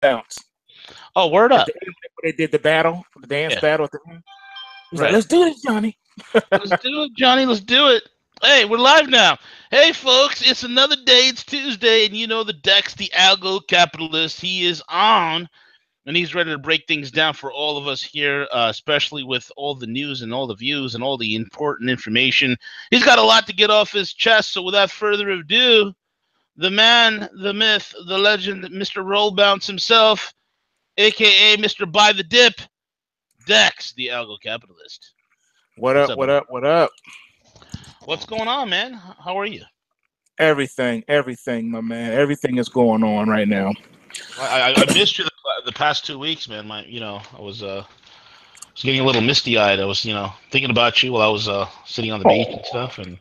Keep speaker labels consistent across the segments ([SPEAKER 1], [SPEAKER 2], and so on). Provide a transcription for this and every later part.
[SPEAKER 1] bounce.
[SPEAKER 2] Oh, word
[SPEAKER 1] At
[SPEAKER 2] up.
[SPEAKER 1] the end, when they did the battle, the dance
[SPEAKER 2] Yeah.
[SPEAKER 1] battle at the end. He's like,
[SPEAKER 2] Right.
[SPEAKER 1] let's do this, Johnny.
[SPEAKER 2] Let's do it, Johnny. Let's do it. Hey, we're live now. Hey, folks, it's another day. It's Tuesday, and you know the Dex The AlgoCapitalist. He is on, and he's ready to break things down for all of us here, especially with all the news and all the views and all the important information. He's got a lot to get off his chest, so without further ado, the man, the myth, the legend, Mr. Roll Bounce himself, a.k.a. Mr. Buy the Dip, Dex The AlgoCapitalist.
[SPEAKER 1] What up, what up, what up?
[SPEAKER 2] What's going on, man? How are you?
[SPEAKER 1] Everything, my man. Everything is going on right now.
[SPEAKER 2] I missed you the past 2 weeks, man. I was getting a little misty-eyed. I was, thinking about you while I was sitting on the beach and stuff, and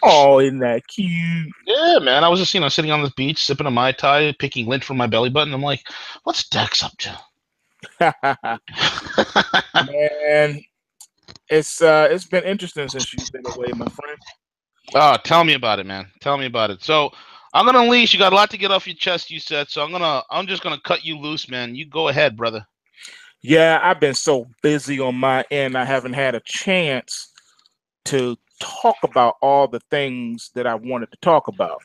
[SPEAKER 1] Oh, isn't that cute?
[SPEAKER 2] Yeah, man. I was just, sitting on the beach, sipping a Mai Tai, picking lint from my belly button. I'm like, what's Dex up to?
[SPEAKER 1] Man, it's been interesting since you've been away, my friend.
[SPEAKER 2] Oh, tell me about it, man. Tell me about it. So I'm gonna unleash. You got a lot to get off your chest, you said. So I'm just gonna cut you loose, man. You go ahead, brother.
[SPEAKER 1] Yeah, I've been so busy on my end. I haven't had a chance to talk about all the things that I wanted to talk about.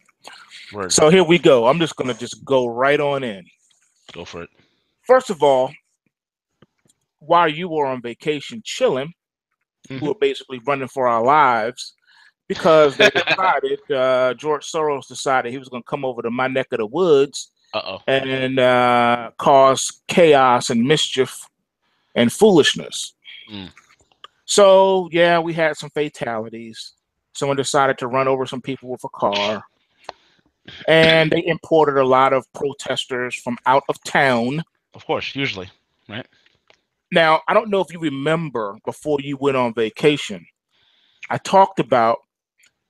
[SPEAKER 2] Word.
[SPEAKER 1] So here we go. I'm just gonna go right on in.
[SPEAKER 2] Go for it.
[SPEAKER 1] First of all, while you were on vacation chilling, we were basically running for our lives because they decided, George Soros decided he was going to come over to my neck of the woods and cause chaos and mischief and foolishness. So, yeah, we had some fatalities. Someone decided to run over some people with a car. And they imported a lot of protesters from out of town.
[SPEAKER 2] Of course, usually, right?
[SPEAKER 1] Now, I don't know if you remember before you went on vacation, I talked about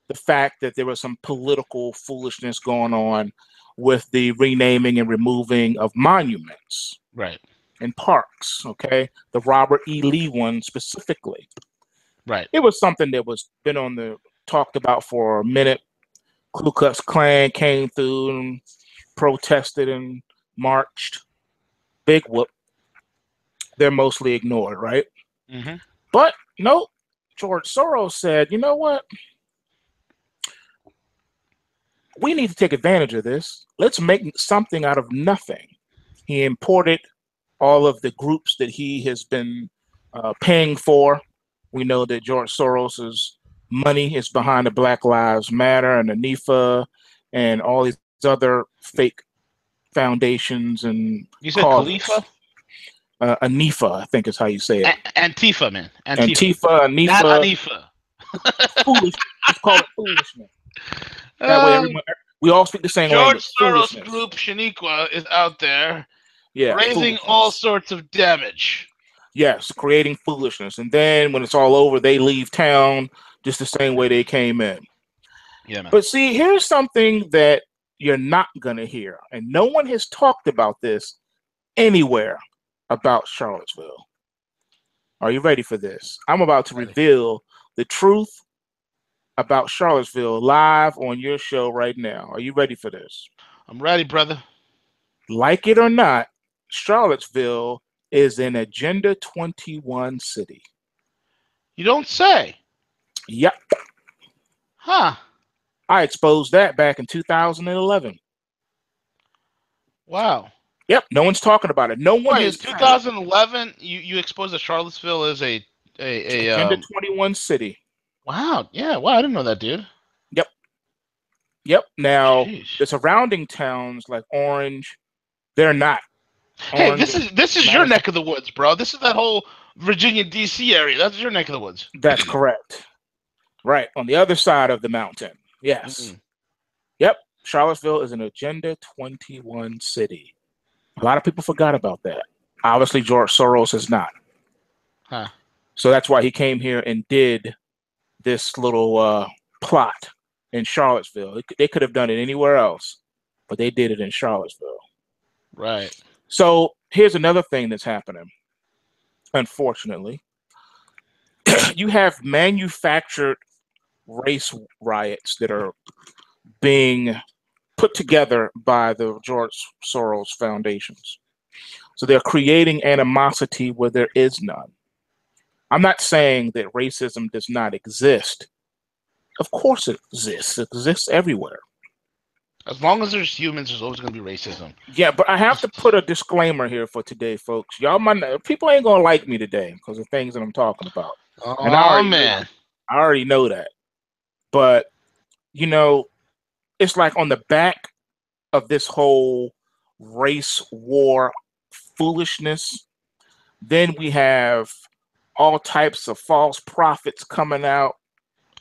[SPEAKER 1] the fact that there was some political foolishness going on with the renaming and removing of monuments.
[SPEAKER 2] Right.
[SPEAKER 1] In parks, okay? The Robert E. Lee one specifically.
[SPEAKER 2] Right.
[SPEAKER 1] It was something that was been talked about for a minute. Ku Klux Klan came through and protested and marched. Big whoop. They're mostly ignored, right?
[SPEAKER 2] Mm-hmm.
[SPEAKER 1] But no, George Soros said, you know what? We need to take advantage of this. Let's make something out of nothing. He imported all of the groups that he has been paying for. We know that George Soros's money is behind the Black Lives Matter and the NIFA and all these other fake foundations and
[SPEAKER 2] you said
[SPEAKER 1] causes.
[SPEAKER 2] Khalifa?
[SPEAKER 1] Anifa, I think is how you say it.
[SPEAKER 2] Antifa, man.
[SPEAKER 1] Antifa, Anifa.
[SPEAKER 2] Not Anifa.
[SPEAKER 1] Foolish. Let's call it foolishness. That way, we all speak the same language.
[SPEAKER 2] George Soros Group Shaniqua is out there, raising all sorts of damage.
[SPEAKER 1] Yes, creating foolishness, and then when it's all over, they leave town just the same way they came in.
[SPEAKER 2] Yeah, man.
[SPEAKER 1] But see, here's something that you're not gonna hear, and no one has talked about this anywhere about Charlottesville. Are you ready for this? I'm about to reveal the truth about Charlottesville live on your show right now. Are you ready for this?
[SPEAKER 2] I'm ready, brother.
[SPEAKER 1] Like it or not, Charlottesville is an Agenda 21 city.
[SPEAKER 2] You don't say.
[SPEAKER 1] Yep.
[SPEAKER 2] Huh.
[SPEAKER 1] I exposed that back in 2011.
[SPEAKER 2] Wow.
[SPEAKER 1] Yep, no one's talking about it. No one
[SPEAKER 2] is 2011. You exposed that Charlottesville as a
[SPEAKER 1] Agenda 21 city.
[SPEAKER 2] Wow. Yeah. Wow. I didn't know that, dude.
[SPEAKER 1] Yep. Now the surrounding towns like Orange, they're not.
[SPEAKER 2] Hey, this is your neck of the woods, bro. This is that whole Virginia, D.C. area. That's your neck of the woods.
[SPEAKER 1] That's correct. Right on the other side of the mountain. Yes. Yep. Charlottesville is an Agenda 21 city. A lot of people forgot about that. Obviously, George Soros is not.
[SPEAKER 2] Huh.
[SPEAKER 1] So that's why he came here and did this little plot in Charlottesville. They could have done it anywhere else, but they did it in Charlottesville.
[SPEAKER 2] Right.
[SPEAKER 1] So here's another thing that's happening. Unfortunately, you have manufactured race riots that are being put together by the George Soros foundations. So they're creating animosity where there is none. I'm not saying that racism does not exist. Of course it exists. It exists everywhere.
[SPEAKER 2] As long as there's humans, there's always going to be racism.
[SPEAKER 1] Yeah, but I have to put a disclaimer here for today, folks. Y'all might not, people ain't gonna like me today because of things that I'm talking about. And
[SPEAKER 2] Oh, man.
[SPEAKER 1] I already know that. But you know, it's like on the back of this whole race war foolishness, then we have all types of false prophets coming out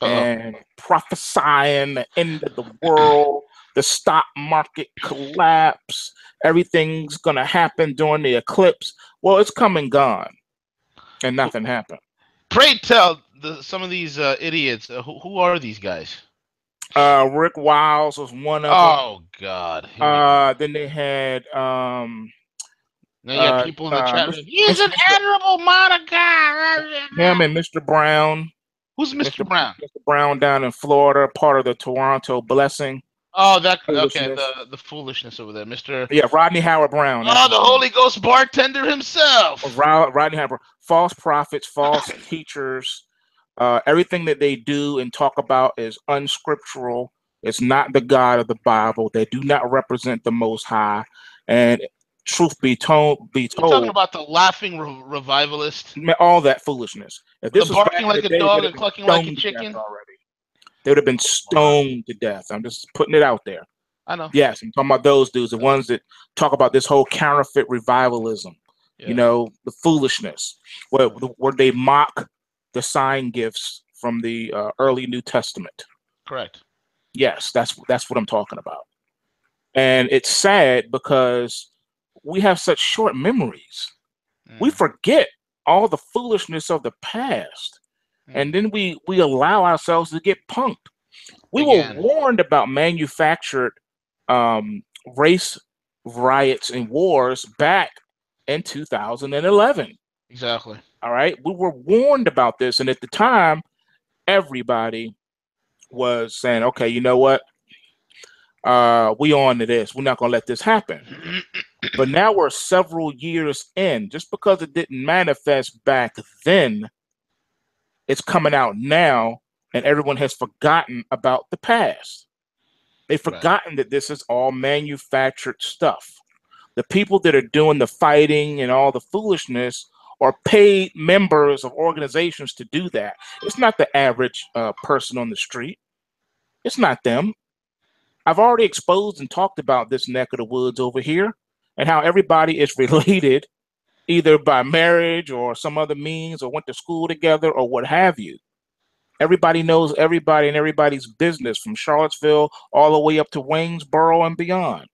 [SPEAKER 1] and prophesying the end of the world, the stock market collapse, everything's going to happen during the eclipse. Well, it's come and gone, and nothing happened.
[SPEAKER 2] Pray tell some of these idiots, who are these guys?
[SPEAKER 1] Rick Wiles was one of them.
[SPEAKER 2] Oh, God.
[SPEAKER 1] Then they had...
[SPEAKER 2] now you have people in the chat. He's an admirable Monica.
[SPEAKER 1] Him and Mr. Brown.
[SPEAKER 2] Who's Mr. Brown?
[SPEAKER 1] Mr. Brown down in Florida, part of the Toronto Blessing.
[SPEAKER 2] Oh, okay, the foolishness over there, Mr.
[SPEAKER 1] Yeah, Rodney Howard Brown.
[SPEAKER 2] Oh, the Holy Ghost bartender himself.
[SPEAKER 1] Rodney Howard Brown. False prophets, false teachers. Everything that they do and talk about is unscriptural. It's not the God of the Bible. They do not represent the Most High. And truth be told,
[SPEAKER 2] You're talking about the laughing revivalist.
[SPEAKER 1] All that foolishness. If this
[SPEAKER 2] the
[SPEAKER 1] was
[SPEAKER 2] barking like a dog and clucking like a chicken.
[SPEAKER 1] Already, they would have been stoned to death. I'm just putting it out there.
[SPEAKER 2] I know.
[SPEAKER 1] Yes, I'm talking about those dudes, the ones that talk about this whole counterfeit revivalism. Yeah. You know, the foolishness, where they mock the sign gifts from the early New Testament.
[SPEAKER 2] Correct.
[SPEAKER 1] Yes, that's what I'm talking about. And it's sad because we have such short memories. We forget all the foolishness of the past. And then we allow ourselves to get punked. We were warned about manufactured race riots and wars back in 2011.
[SPEAKER 2] Exactly.
[SPEAKER 1] All right. We were warned about this. And at the time, everybody was saying, okay, you know what? We on to this. We're not going to let this happen. But now we're several years in. Just because it didn't manifest back then, it's coming out now, and everyone has forgotten about the past. They've forgotten that this is all manufactured stuff. The people that are doing the fighting and all the foolishness are paid members of organizations to do that. It's not the average person on the street. It's not them. I've already exposed and talked about this neck of the woods over here and how everybody is related either by marriage or some other means or went to school together or what have you. Everybody knows everybody and everybody's business from Charlottesville all the way up to Waynesboro and beyond.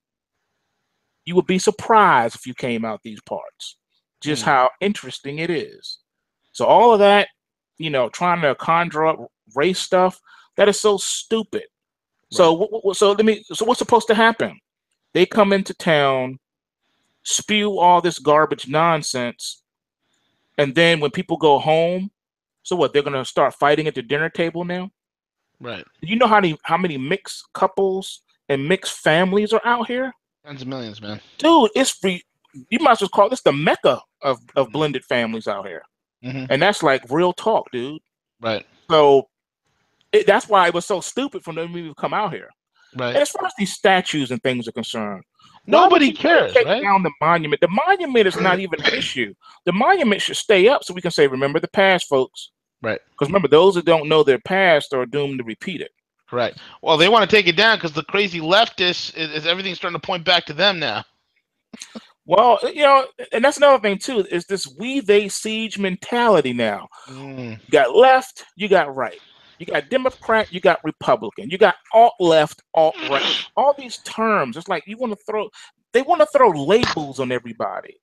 [SPEAKER 1] You would be surprised if you came out these parts, just how interesting it is. So all of that, you know, trying to conjure up race stuff, that is so stupid. Right. So what's supposed to happen? They come into town, spew all this garbage nonsense, and then when people go home, so what? They're gonna start fighting at the dinner table now?
[SPEAKER 2] Right.
[SPEAKER 1] You know how many mixed couples and mixed families are out here?
[SPEAKER 2] Tens of millions, man.
[SPEAKER 1] Dude, you might as well call this the Mecca of blended families out here. And that's like real talk, dude.
[SPEAKER 2] Right.
[SPEAKER 1] So that's why it was so stupid for them to even come out here.
[SPEAKER 2] Right.
[SPEAKER 1] And as far as these statues and things are concerned,
[SPEAKER 2] nobody cares,
[SPEAKER 1] take
[SPEAKER 2] right?
[SPEAKER 1] down the monument. The monument is not even an issue. The monument should stay up so we can say, remember the past, folks.
[SPEAKER 2] Right.
[SPEAKER 1] Because remember, those that don't know their past are doomed to repeat it.
[SPEAKER 2] Correct. Well, they want to take it down because the crazy leftists is everything's starting to point back to them now.
[SPEAKER 1] Well, you know, and that's another thing too, is this we they siege mentality now. You got left, you got right. You got Democrat, you got Republican, you got alt-left, alt-right. All these terms, it's like they want to throw labels on everybody.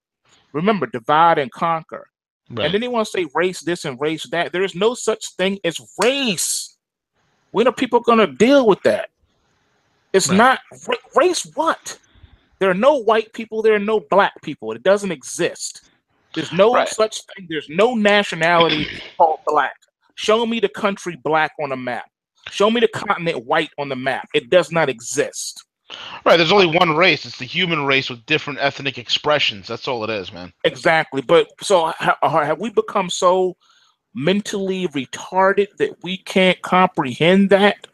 [SPEAKER 1] Remember, divide and conquer. Right. And then they want to say race this and race that. There is no such thing as race. When are people going to deal with that? It's not race what? There are no white people, there are no black people. It doesn't exist. There's no such thing. There's no nationality called black. Show me the country black on a map. Show me the continent white on the map. It does not exist.
[SPEAKER 2] Right. There's only one race. It's the human race with different ethnic expressions. That's all it is, man.
[SPEAKER 1] Exactly. But so have we become so mentally retarded that we can't comprehend that?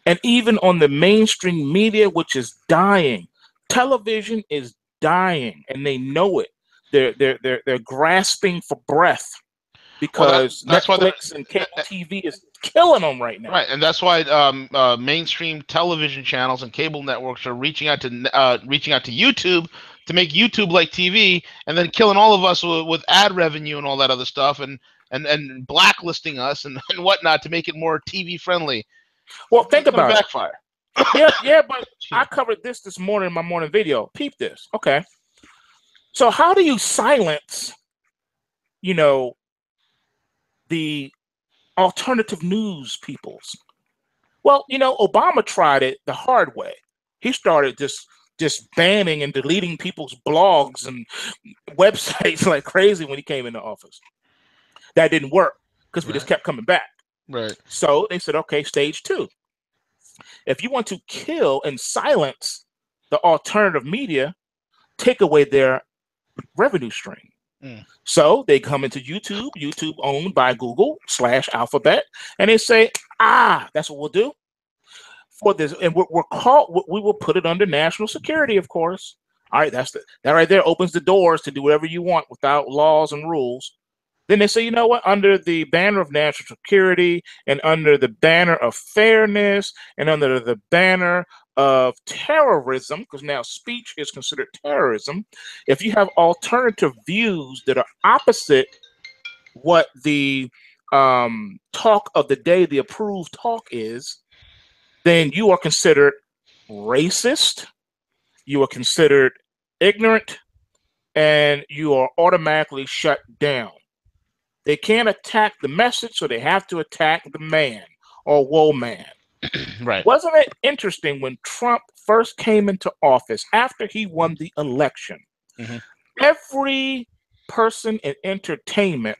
[SPEAKER 1] And even on the mainstream media, which is dying, television is dying, and they know it. They're grasping for breath
[SPEAKER 2] Well,
[SPEAKER 1] because
[SPEAKER 2] that's why
[SPEAKER 1] Netflix and cable TV is killing them right now.
[SPEAKER 2] right, and that's why mainstream television channels and cable networks are reaching out to YouTube to make YouTube like TV, and then killing all of us with ad revenue and all that other stuff, and blacklisting us and whatnot to make it more TV friendly.
[SPEAKER 1] Well, think
[SPEAKER 2] It's gonna
[SPEAKER 1] about it.
[SPEAKER 2] backfire.
[SPEAKER 1] Yeah, but I covered this morning in my morning video. Peep this. Okay. So how do you silence, the alternative news peoples? Well, Obama tried it the hard way. He started just banning and deleting people's blogs and websites like crazy when he came into office. That didn't work because we just kept coming back.
[SPEAKER 2] Right.
[SPEAKER 1] So they said, okay, stage 2. If you want to kill and silence the alternative media, take away their revenue stream. So they come into YouTube owned by Google / Alphabet, and they say, that's what we'll do for this. And we will put it under national security, of course. All right, that right there opens the doors to do whatever you want without laws and rules. Then they say, you know what, under the banner of national security and under the banner of fairness and under the banner of terrorism, because now speech is considered terrorism, if you have alternative views that are opposite what the talk of the day, the approved talk is, then you are considered racist, you are considered ignorant, and you are automatically shut down. They can't attack the message, so they have to attack the man or woe man.
[SPEAKER 2] Right.
[SPEAKER 1] Wasn't it interesting when Trump first came into office after he won the election?
[SPEAKER 2] Mm-hmm.
[SPEAKER 1] Every person in entertainment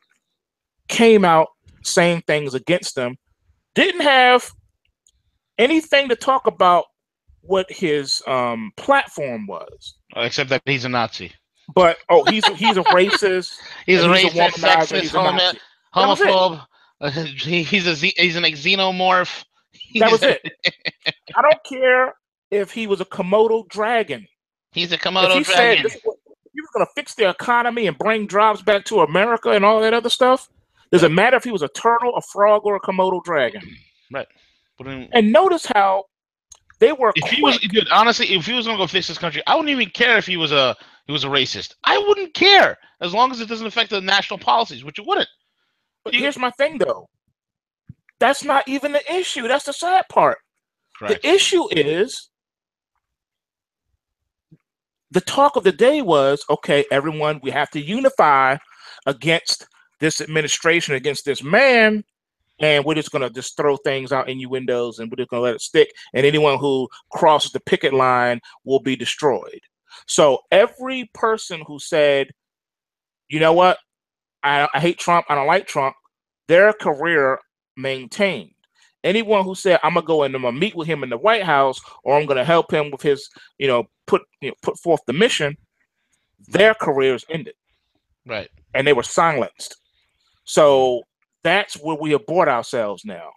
[SPEAKER 1] came out saying things against him, didn't have anything to talk about what his platform was.
[SPEAKER 2] Except that he's a Nazi.
[SPEAKER 1] But he's a racist.
[SPEAKER 2] He's a
[SPEAKER 1] racist,
[SPEAKER 2] sexist,
[SPEAKER 1] he's a Nazi.
[SPEAKER 2] homophobe. He's an xenomorph.
[SPEAKER 1] That was it. I don't care if he was a Komodo dragon.
[SPEAKER 2] He's a Komodo
[SPEAKER 1] if he
[SPEAKER 2] dragon.
[SPEAKER 1] Said he was going to fix the economy and bring jobs back to America and all that other stuff. Doesn't matter if he was a turtle, a frog, or a Komodo dragon.
[SPEAKER 2] Right.
[SPEAKER 1] And notice how they were.
[SPEAKER 2] If he was, dude, honestly, if he was going to go fix this country, I wouldn't even care if he was a racist. I wouldn't care as long as it doesn't affect the national policies, which it wouldn't.
[SPEAKER 1] But here's my thing, though. That's not even the issue. That's the sad part. Correct. The issue is the talk of the day was, okay, everyone, we have to unify against this administration, against this man, and we're just going to just throw things out innuendos and we're just going to let it stick. And anyone who crosses the picket line will be destroyed. So every person who said, you know what, I hate Trump, I don't like Trump, their career maintained. Anyone who said, I'm going to go and I'm going to meet with him in the White House, or I'm going to help him with his, put forth the mission, their careers ended.
[SPEAKER 2] Right.
[SPEAKER 1] And they were silenced. So that's where we abort ourselves now.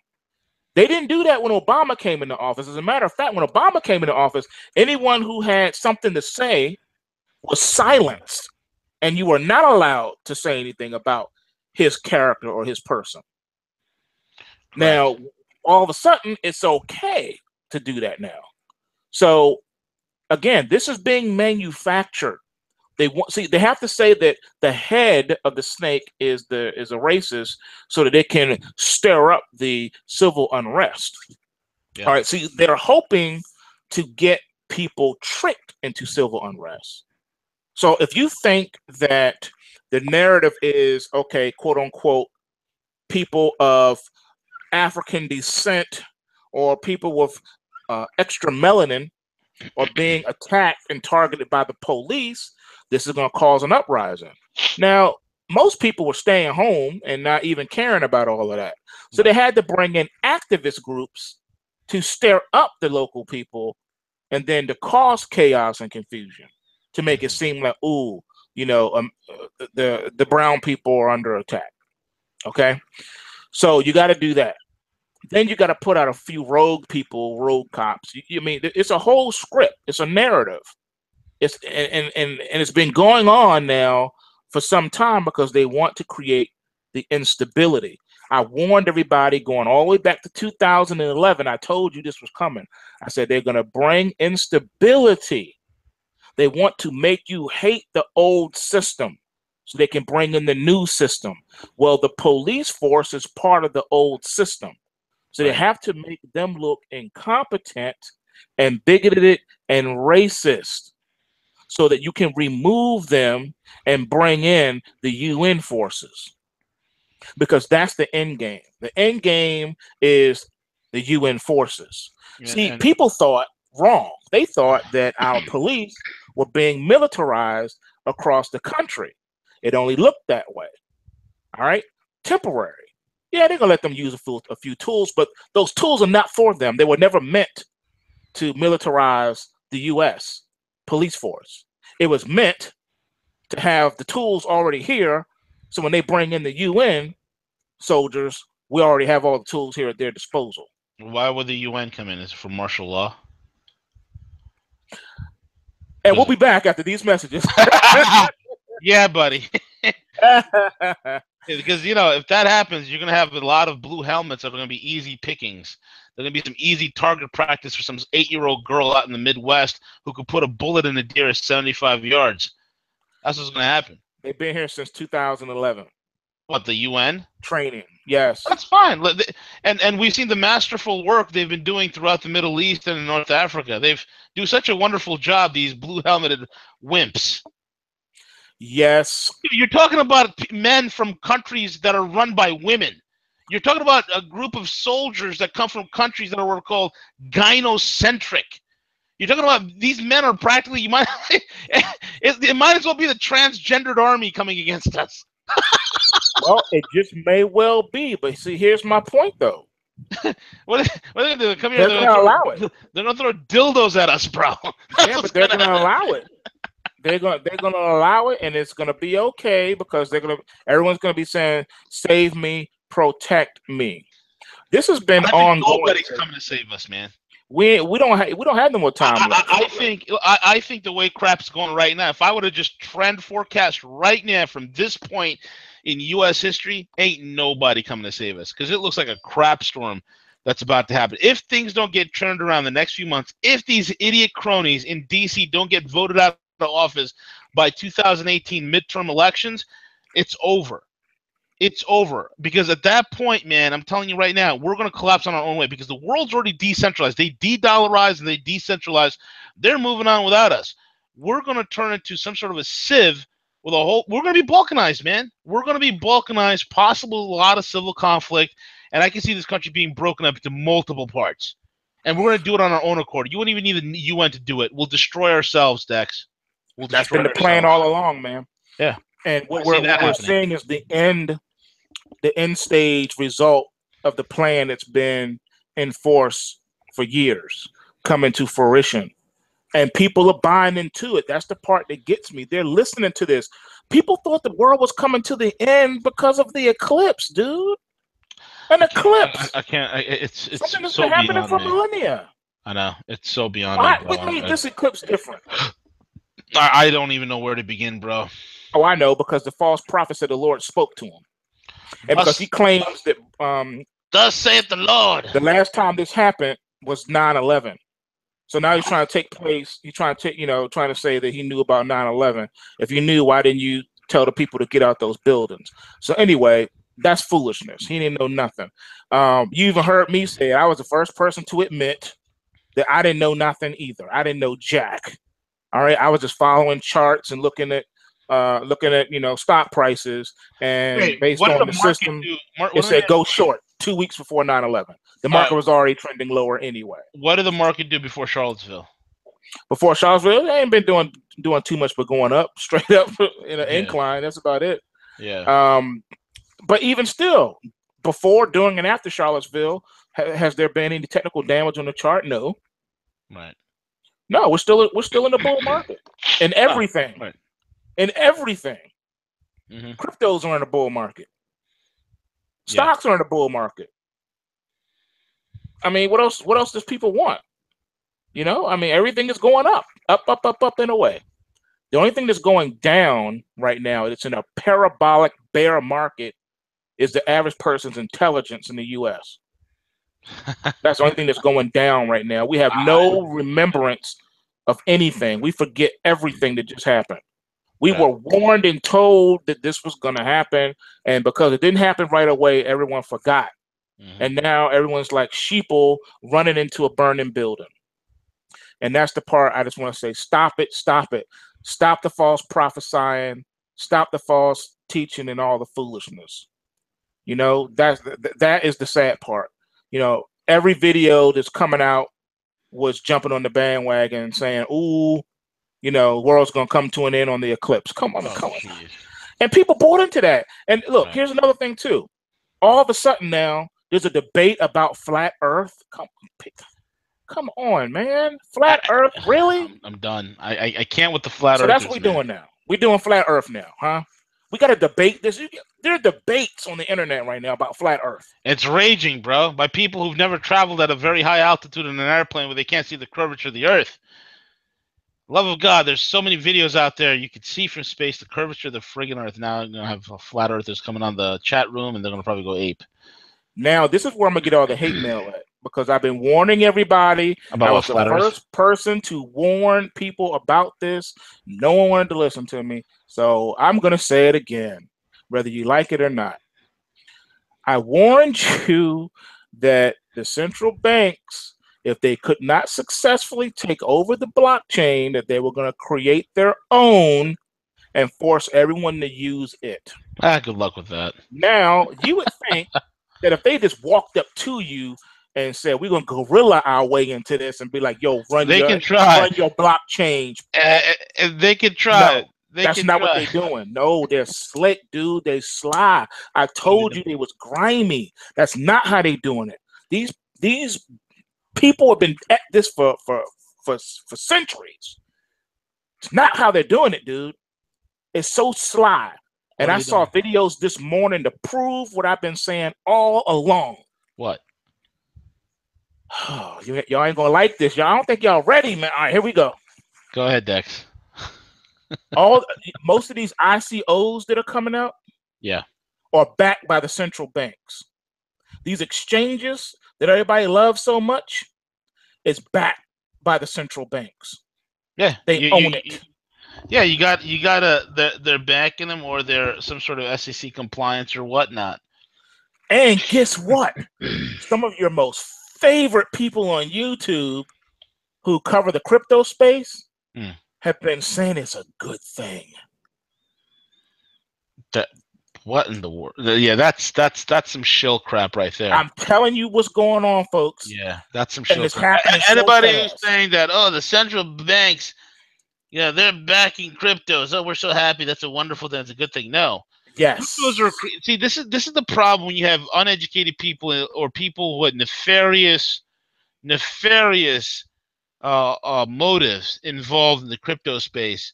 [SPEAKER 1] They didn't do that when Obama came into office. As a matter of fact, when Obama came into office, anyone who had something to say was silenced. And you were not allowed to say anything about his character or his person. Correct. Now, all of a sudden, it's okay to do that now. So, again, this is being manufactured. They have to say that the head of the snake is a racist so that they can stir up the civil unrest. Yeah. All right. See, they're hoping to get people tricked into civil unrest. So if you think that the narrative is, okay, quote unquote, people of African descent or people with extra melanin are being attacked and targeted by the police, this is going to cause an uprising. Now, most people were staying home and not even caring about all of that. So they had to bring in activist groups to stir up the local people and then to cause chaos and confusion, to make it seem like, ooh, the brown people are under attack. Okay, so you got to do that. Then you got to put out a few rogue people, rogue cops. I mean, it's a whole script. It's a narrative. It's and it's been going on now for some time because they want to create the instability. I warned everybody going all the way back to 2011. I told you this was coming. I said they're going to bring instability. They want to make you hate the old system so they can bring in the new system. Well, the police force is part of the old system. So they have to make them look incompetent and bigoted and racist so that you can remove them and bring in the UN forces. Because that's the end game. The end game is the UN forces. See, people thought wrong. They thought that our police were being militarized across the country. It only looked that way. All right? Temporary. Yeah, they're going to let them use a few tools, but those tools are not for them. They were never meant to militarize the U.S. police force. It was meant to have the tools already here, so when they bring in the UN soldiers, we already have all the tools here at their disposal.
[SPEAKER 2] Why would the UN come in? Is it for martial law?
[SPEAKER 1] And we'll be back after these messages.
[SPEAKER 2] Yeah, buddy. Because, if that happens, you're going to have a lot of blue helmets that are going to be easy pickings. There's going to be some easy target practice for some 8-year-old girl out in the Midwest who could put a bullet in a deer at 75 yards. That's what's going to happen.
[SPEAKER 1] They've been here since 2011.
[SPEAKER 2] What, the UN?
[SPEAKER 1] Training, yes.
[SPEAKER 2] That's fine. And we've seen the masterful work they've been doing throughout the Middle East and in North Africa. They've do such a wonderful job, these blue-helmeted wimps.
[SPEAKER 1] Yes.
[SPEAKER 2] You're talking about men from countries that are run by women. You're talking about a group of soldiers that come from countries that are what are called gynocentric. You're talking about these men are practically, it might as well be the transgendered army coming against us.
[SPEAKER 1] Well, it just may well be, but see, here's my point, though.
[SPEAKER 2] what are they doing? Come here.
[SPEAKER 1] They're going to allow it.
[SPEAKER 2] They're going to throw dildos at us, bro.
[SPEAKER 1] Yeah, but they're going to allow it. They're going to allow it, and it's going to be okay because everyone's going to be saying, "Save me, protect me." This has been ongoing.
[SPEAKER 2] Nobody's coming to save us, man.
[SPEAKER 1] We don't have no more time left.
[SPEAKER 2] I think the way crap's going right now, if I would have just trend forecast right now from this point in U.S. history, ain't nobody coming to save us because it looks like a crap storm that's about to happen. If things don't get turned around the next few months, if these idiot cronies in D.C. don't get voted out of office by 2018 midterm elections, it's over. It's over. Because at that point, man, I'm telling you right now, we're going to collapse on our own way because the world's already decentralized. They de-dollarized and they decentralized. They're moving on without us. We're going to turn into some sort of a sieve with a whole – we're going to be balkanized, man. We're going to be balkanized, possibly a lot of civil conflict, and I can see this country being broken up into multiple parts. And we're going to do it on our own accord. You wouldn't even need the UN to do it. We'll destroy ourselves, Dex.
[SPEAKER 1] That's been the plan all along, man.
[SPEAKER 2] Yeah.
[SPEAKER 1] And what we're seeing is the end stage result of the plan that's been in force for years coming to fruition. And people are buying into it. That's the part that gets me. They're listening to this. People thought the world was coming to the end because of the eclipse, dude. An eclipse.
[SPEAKER 2] I can't. It's
[SPEAKER 1] something that's
[SPEAKER 2] so
[SPEAKER 1] been happening
[SPEAKER 2] beyond
[SPEAKER 1] for
[SPEAKER 2] me.
[SPEAKER 1] millennia.
[SPEAKER 2] I know. It's so beyond me.
[SPEAKER 1] What made this eclipse different?
[SPEAKER 2] I don't even know where to begin, bro.
[SPEAKER 1] Oh, I know, because the false prophets of the Lord spoke to him. And because he claims that
[SPEAKER 2] thus saith the Lord.
[SPEAKER 1] The last time this happened was 9/11. So now he's trying to take place. He's trying to trying to say that he knew about 9/11. If you knew, why didn't you tell the people to get out those buildings? So anyway, that's foolishness. He didn't know nothing. You even heard me say I was the first person to admit that I didn't know nothing either. I didn't know jack. All right, I was just following charts and looking at stock prices, and based on the system, it said go short 2 weeks before 9/11. The market was already trending lower anyway.
[SPEAKER 2] What did the market do before Charlottesville?
[SPEAKER 1] Before Charlottesville, they ain't been doing too much but going up, straight up in an incline. That's about it.
[SPEAKER 2] Yeah.
[SPEAKER 1] But even still, before, during, and after Charlottesville, has there been any technical damage on the chart? No.
[SPEAKER 2] Right.
[SPEAKER 1] No, we're still in the bull market in everything.
[SPEAKER 2] Oh, right.
[SPEAKER 1] In everything.
[SPEAKER 2] Mm-hmm.
[SPEAKER 1] Cryptos are in the bull market.
[SPEAKER 2] Yeah.
[SPEAKER 1] Stocks are in the bull market. I mean, what else? What else does people want? You know, I mean, everything is going up, up and away. The only thing that's going down right now, it's in a parabolic bear market, is the average person's intelligence in the U.S. That's the only thing that's going down right now. We have no remembrance of anything. We forget everything that just happened. We were warned and told that this was going to happen, and because it didn't happen right away, everyone forgot.
[SPEAKER 2] Mm-hmm.
[SPEAKER 1] And now everyone's like sheeple running into a burning building. And that's the part I just want to say, stop it, stop it. Stop the false prophesying, stop the false teaching and all the foolishness. You know, that is the sad part. You know, every video that's coming out was jumping on the bandwagon and saying, ooh, you know, world's going to come to an end on the eclipse. Come on, come on.
[SPEAKER 2] Geez.
[SPEAKER 1] And people bought into that. And look,
[SPEAKER 2] Right.
[SPEAKER 1] Here's another thing too. All of a sudden now, there's a debate about flat Earth. Come on, man. Flat Earth, really?
[SPEAKER 2] I'm done. I can't with the flat
[SPEAKER 1] So
[SPEAKER 2] Earth.
[SPEAKER 1] that's what we're doing now. We're doing flat Earth now, huh? We got to debate this. There are debates on the internet right now about flat Earth.
[SPEAKER 2] It's raging, bro, by people who've never traveled at a very high altitude in an airplane where they can't see the curvature of the Earth. Love of God, there's so many videos out there you can see from space the curvature of the friggin' Earth. Now I'm gonna have flat Earthers coming on the chat room, and they're gonna probably go ape.
[SPEAKER 1] Now this is where I'm gonna get all the hate mail at, because I've been warning everybody.
[SPEAKER 2] About
[SPEAKER 1] I was the
[SPEAKER 2] flat Earth?
[SPEAKER 1] first person to warn people about this. No one wanted to listen to me, so I'm gonna say it again, whether you like it or not. I warned you that the central banks, if they could not successfully take over the blockchain, that they were going to create their own and force everyone to use it.
[SPEAKER 2] Good luck with that.
[SPEAKER 1] Now, you would think that if they just walked up to you and said, we're going to guerrilla our way into this and be like, yo, run your blockchain.
[SPEAKER 2] They can try.
[SPEAKER 1] No. That's not what they're doing. No, they're slick, dude. They sly. I told you they was grimy. That's not how they doing it. These people have been at this for centuries. It's not how they're doing it, dude. It's so sly. And I saw videos this morning to prove what I've been saying all along.
[SPEAKER 2] What?
[SPEAKER 1] Oh, y'all ain't gonna like this. Y'all, I don't think y'all ready, man. All right, here we go.
[SPEAKER 2] Go ahead, Dex.
[SPEAKER 1] Most of these ICOs that are coming out, are backed by the central banks. These exchanges that everybody loves so much is backed by the central banks.
[SPEAKER 2] Yeah,
[SPEAKER 1] they own it.
[SPEAKER 2] You got they're backing them, or they're some sort of SEC compliance or whatnot.
[SPEAKER 1] And guess what? Some of your most favorite people on YouTube who cover the crypto space have been saying it's a good thing.
[SPEAKER 2] What in the world? Yeah, that's some shill crap right there.
[SPEAKER 1] I'm telling you what's going on, folks.
[SPEAKER 2] Yeah, that's some shill
[SPEAKER 1] crap.
[SPEAKER 2] Anybody who's saying that, the central banks, they're backing cryptos. Oh, we're so happy. That's a wonderful thing. It's a good thing. No.
[SPEAKER 1] Yes.
[SPEAKER 2] See, this is the problem when you have uneducated people or people with nefarious motives involved in the crypto space.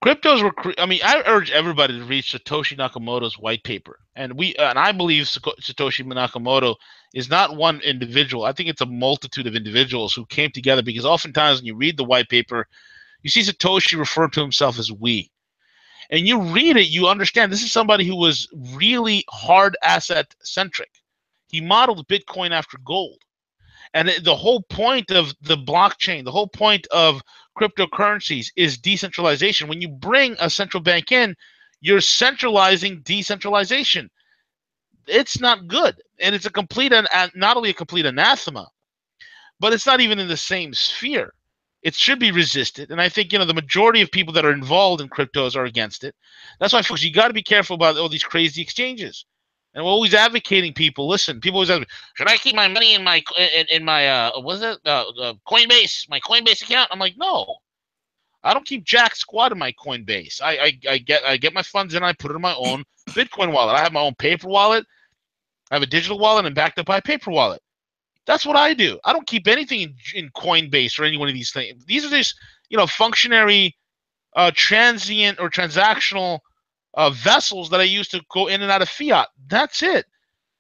[SPEAKER 2] Cryptos were. I urge everybody to read Satoshi Nakamoto's white paper, and I believe Satoshi Nakamoto is not one individual. I think it's a multitude of individuals who came together, because oftentimes when you read the white paper, you see Satoshi refer to himself as we. And you read it, you understand this is somebody who was really hard asset centric. He modeled Bitcoin after gold. And the whole point of the blockchain, the whole point of cryptocurrencies is decentralization. When you bring a central bank in, you're centralizing decentralization. It's not good. And it's not only a complete anathema, but it's not even in the same sphere. It should be resisted. And I think, the majority of people that are involved in cryptos are against it. That's why, folks, you got to be careful about all these crazy exchanges. And we're always advocating people. Listen, people always ask me, should I keep my money in my Coinbase, my Coinbase account? I'm like, no. I don't keep jack squat in my Coinbase. I get my funds in, I put it in my own Bitcoin wallet. I have my own paper wallet. I have a digital wallet and backed up by a paper wallet. That's what I do. I don't keep anything in Coinbase or any one of these things. These are just, functionary, transient or transactional vessels that I use to go in and out of fiat. That's it.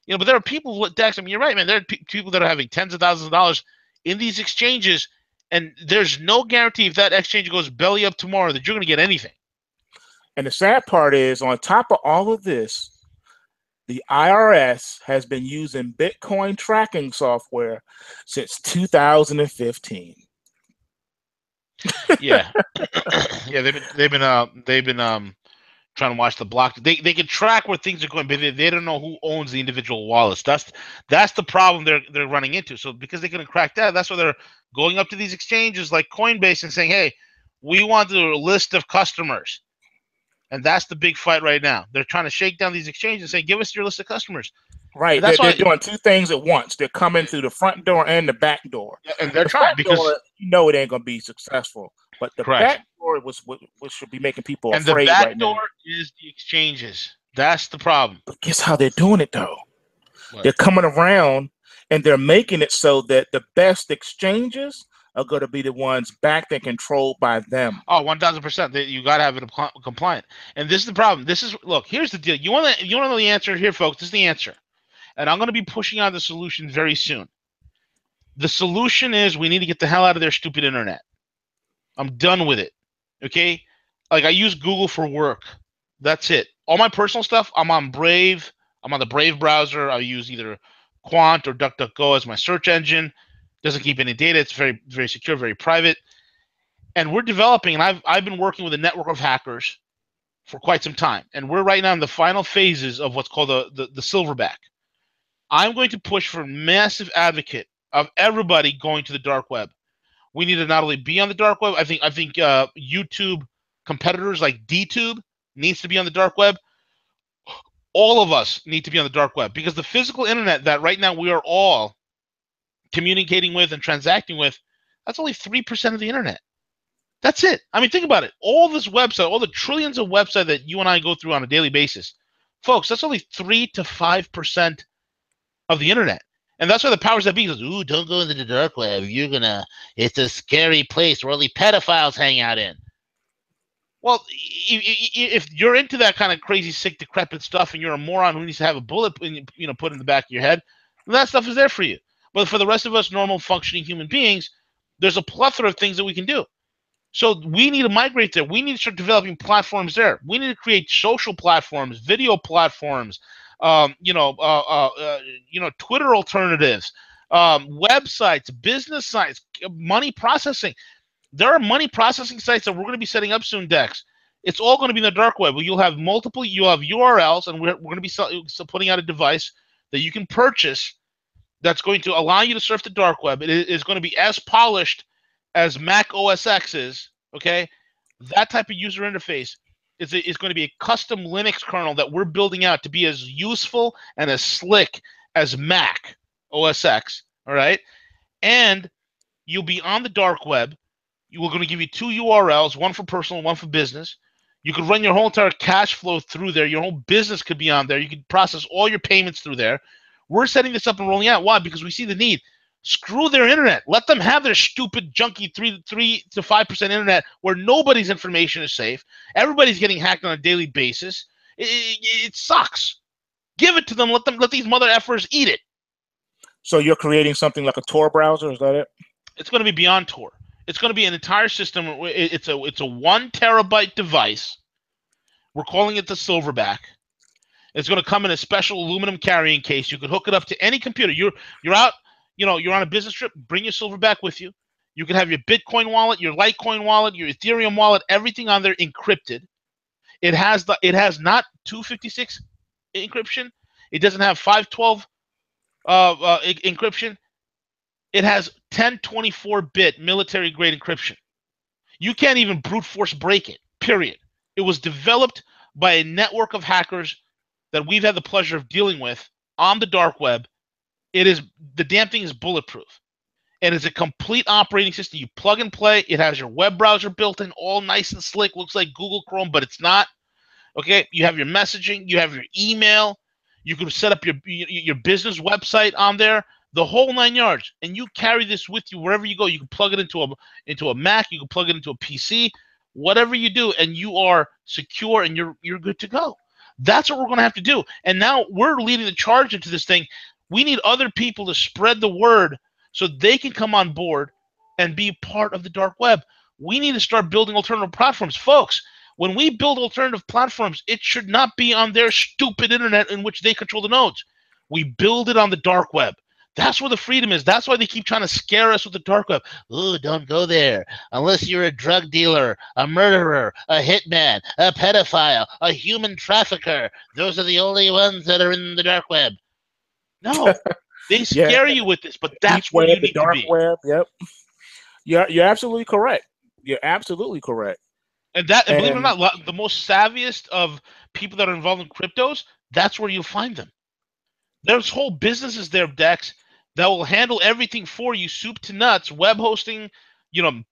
[SPEAKER 2] But there are people with Dex. I mean, you're right, man. There are people that are having tens of thousands of dollars in these exchanges, and there's no guarantee if that exchange goes belly up tomorrow that you're going to get anything.
[SPEAKER 1] And the sad part is, on top of all of this, the IRS has been using Bitcoin tracking software since 2015.
[SPEAKER 2] Yeah, yeah. They've been trying to watch the block. They can track where things are going, but they don't know who owns the individual wallets. That's the problem they're running into. So because they couldn't crack that, that's why they're going up to these exchanges like Coinbase and saying, "Hey, we want a list of customers." And that's the big fight right now. They're trying to shake down these exchanges and say, "Give us your list of customers."
[SPEAKER 1] Right.
[SPEAKER 2] And that's
[SPEAKER 1] they're doing two things at once. They're coming through the front door and the back door.
[SPEAKER 2] And they're trying because
[SPEAKER 1] door, it ain't going to be successful. But the back door was what should be making people afraid right now.
[SPEAKER 2] And the back door is the exchanges. That's the problem.
[SPEAKER 1] But guess how they're doing it, though?
[SPEAKER 2] What?
[SPEAKER 1] They're coming around and they're making it so that the best exchanges are going to be the ones backed and controlled by them.
[SPEAKER 2] Oh, 1,000%. You got to have it compliant. And this is the problem. Look, here's the deal. You want to know the answer here, folks? This is the answer. And I'm going to be pushing out the solution very soon. The solution is we need to get the hell out of their stupid internet. I'm done with it. Okay? Like, I use Google for work. That's it. All my personal stuff, I'm on Brave. I'm on the Brave browser. I use either Quant or DuckDuckGo as my search engine. Doesn't keep any data. It's very, very secure, very private. And we're developing, and I've been working with a network of hackers for quite some time. And we're right now in the final phases of what's called the silverback. I'm going to push for massive advocate of everybody going to the dark web. We need to not only be on the dark web. I think YouTube competitors like DTube needs to be on the dark web. All of us need to be on the dark web because the physical internet that right now we are all communicating with and transacting with, that's only 3% of the internet. That's it. I mean, think about it. All this website, all the trillions of website that you and I go through on a daily basis, folks, that's only 3 to 5% of the internet. And that's why the powers that be goes, "Ooh, don't go into the dark web. It's a scary place where only pedophiles hang out in." Well, if you're into that kind of crazy, sick, decrepit stuff and you're a moron who needs to have a bullet put in the back of your head, that stuff is there for you. But for the rest of us normal functioning human beings, there's a plethora of things that we can do. So we need to migrate there. We need to start developing platforms there. We need to create social platforms, video platforms, Twitter alternatives, websites, business sites, money processing. There are money processing sites that we're going to be setting up soon, Dex. It's all going to be in the dark web. You'll have URLs, and we're going to be putting out a device that you can purchase that's going to allow you to surf the dark web. It is going to be as polished as Mac OS X is, okay? That type of user interface is going to be a custom Linux kernel that we're building out to be as useful and as slick as Mac OS X, all right? And you'll be on the dark web. We're going to give you 2 URLs, one for personal, one for business. You could run your whole entire cash flow through there. Your whole business could be on there. You could process all your payments through there. We're setting this up and rolling out. Why? Because we see the need. Screw their internet. Let them have their stupid, junky 3 to 5% internet where nobody's information is safe. Everybody's getting hacked on a daily basis. It sucks. Give it to them. Let these mother effers eat it.
[SPEAKER 1] So you're creating something like a Tor browser? Is that it?
[SPEAKER 2] It's going to be beyond Tor. It's going to be an entire system. It's a 1 terabyte device. We're calling it the Silverback. It's going to come in a special aluminum carrying case. You can hook it up to any computer. You're out, you're on a business trip. Bring your Silverback with you. You can have your Bitcoin wallet, your Litecoin wallet, your Ethereum wallet, everything on there encrypted. It has not 256 encryption. It doesn't have 512 encryption. It has 1024-bit military-grade encryption. You can't even brute force break it, period. It was developed by a network of hackers that we've had the pleasure of dealing with on the dark web. The damn thing is bulletproof. And it's a complete operating system. You plug and play. It has your web browser built in, all nice and slick. Looks like Google Chrome, but it's not. Okay, you have your messaging. You have your email. You can set up your business website on there. the whole 9 yards, and you carry this with you wherever you go. You can plug it into a Mac, you can plug it into a PC, whatever you do, and you are secure and you're good to go. That's what we're going to have to do. And now we're leading the charge into this thing. We need other people to spread the word so they can come on board and be part of the dark web. We need to start building alternative platforms. Folks, when we build alternative platforms, it should not be on their stupid internet in which they control the nodes. We build it on the dark web. That's where the freedom is. That's why they keep trying to scare us with the dark web. Oh, don't go there. Unless you're a drug dealer, a murderer, a hitman, a pedophile, a human trafficker. Those are the only ones that are in the dark web. No, they scare you with this, but that's where you need to be.
[SPEAKER 1] Web, yep. You're absolutely correct. You're absolutely correct.
[SPEAKER 2] And believe it or not, the most savviest of people that are involved in cryptos, that's where you'll find them. There's whole businesses there, Dex, that will handle everything for you, soup to nuts, web hosting,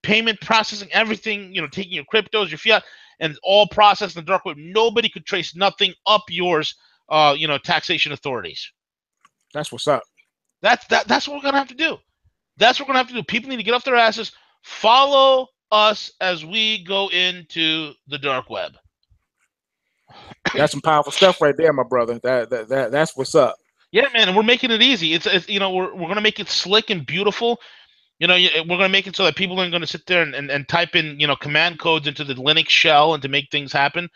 [SPEAKER 2] payment processing, everything, taking your cryptos, your fiat, and all processed in the dark web. Nobody could trace nothing up yours, taxation authorities.
[SPEAKER 1] That's what's up.
[SPEAKER 2] That's what we're gonna have to do. That's what we're gonna have to do. People need to get off their asses, follow us as we go into the dark web.
[SPEAKER 1] That's some powerful stuff right there, my brother. That's what's up.
[SPEAKER 2] Yeah, man, and we're making it easy. It's we're gonna make it slick and beautiful. We're gonna make it so that people aren't gonna sit there and type in command codes into the Linux shell and to make things happen.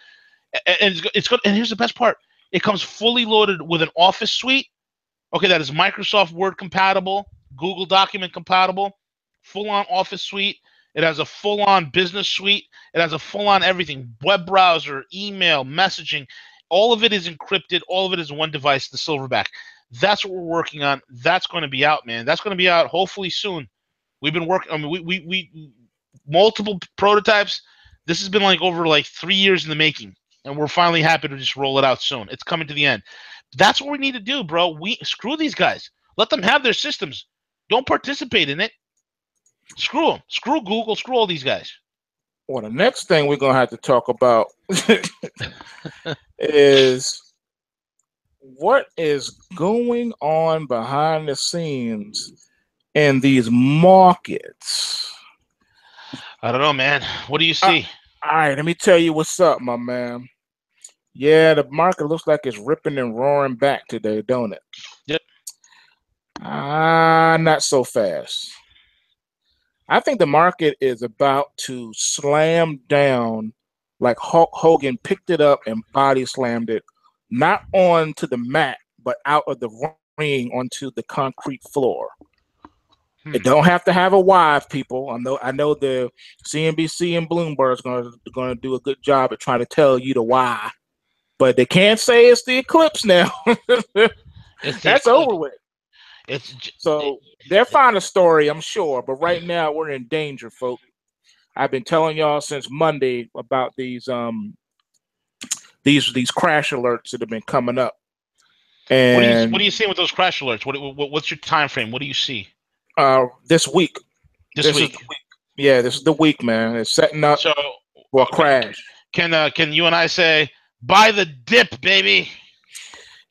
[SPEAKER 2] And it's good. And here's the best part: it comes fully loaded with an Office suite. Okay, that is Microsoft Word compatible, Google Document compatible, full-on Office suite. It has a full-on business suite. It has a full-on everything: web browser, email, messaging. All of it is encrypted. All of it is one device, the Silverback. That's what we're working on. That's going to be out, man. That's going to be out hopefully soon. We've been working. I mean, we multiple prototypes. This has been over 3 years in the making, and we're finally happy to just roll it out soon. It's coming to the end. That's what we need to do, bro. We screw these guys. Let them have their systems. Don't participate in it. Screw them. Screw Google. Screw all these guys.
[SPEAKER 1] Well, the next thing we're gonna have to talk about is what is going on behind the scenes in these markets.
[SPEAKER 2] I don't know, man. What do you see?
[SPEAKER 1] All right, let me tell you what's up, my man. Yeah, the market looks like it's ripping and roaring back today, don't it?
[SPEAKER 2] Yep.
[SPEAKER 1] Not so fast. I think the market is about to slam down like Hulk Hogan picked it up and body slammed it, not onto the mat, but out of the ring onto the concrete floor. It don't have to have a why, people. I know the CNBC and Bloomberg is going to do a good job at trying to tell you the why, but they can't say it's the eclipse now. That's over with. They'll find a story, I'm sure, but right now we're in danger, folks. I've been telling y'all since Monday about these crash alerts that have been coming up. And
[SPEAKER 2] what are you seeing with those crash alerts? What's your time frame? What do you see?
[SPEAKER 1] This week. This week. Is the week. Yeah, this is the week, man. It's setting up for a crash.
[SPEAKER 2] Can you and I say buy the dip, baby?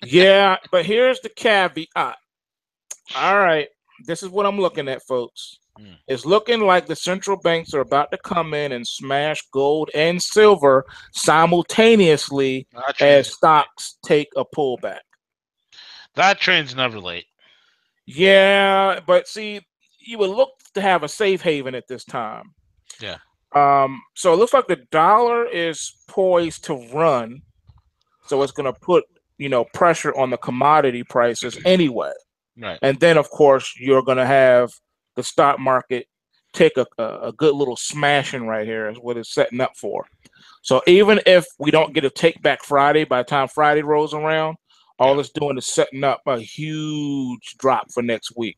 [SPEAKER 1] Yeah, but here's the caveat. All right, this is what I'm looking at, folks. It's looking like the central banks are about to come in and smash gold and silver simultaneously as stocks take a pullback.
[SPEAKER 2] That train's never late.
[SPEAKER 1] Yeah, but see, you would look to have a safe haven at this time.
[SPEAKER 2] Yeah.
[SPEAKER 1] So it looks like the dollar is poised to run. So it's going to put, pressure on the commodity prices anyway.
[SPEAKER 2] Right.
[SPEAKER 1] And then, of course, you're going to have the stock market take a good little smashing right here is what it's setting up for. So even if we don't get a take back Friday, by the time Friday rolls around, all it's doing is setting up a huge drop for next week.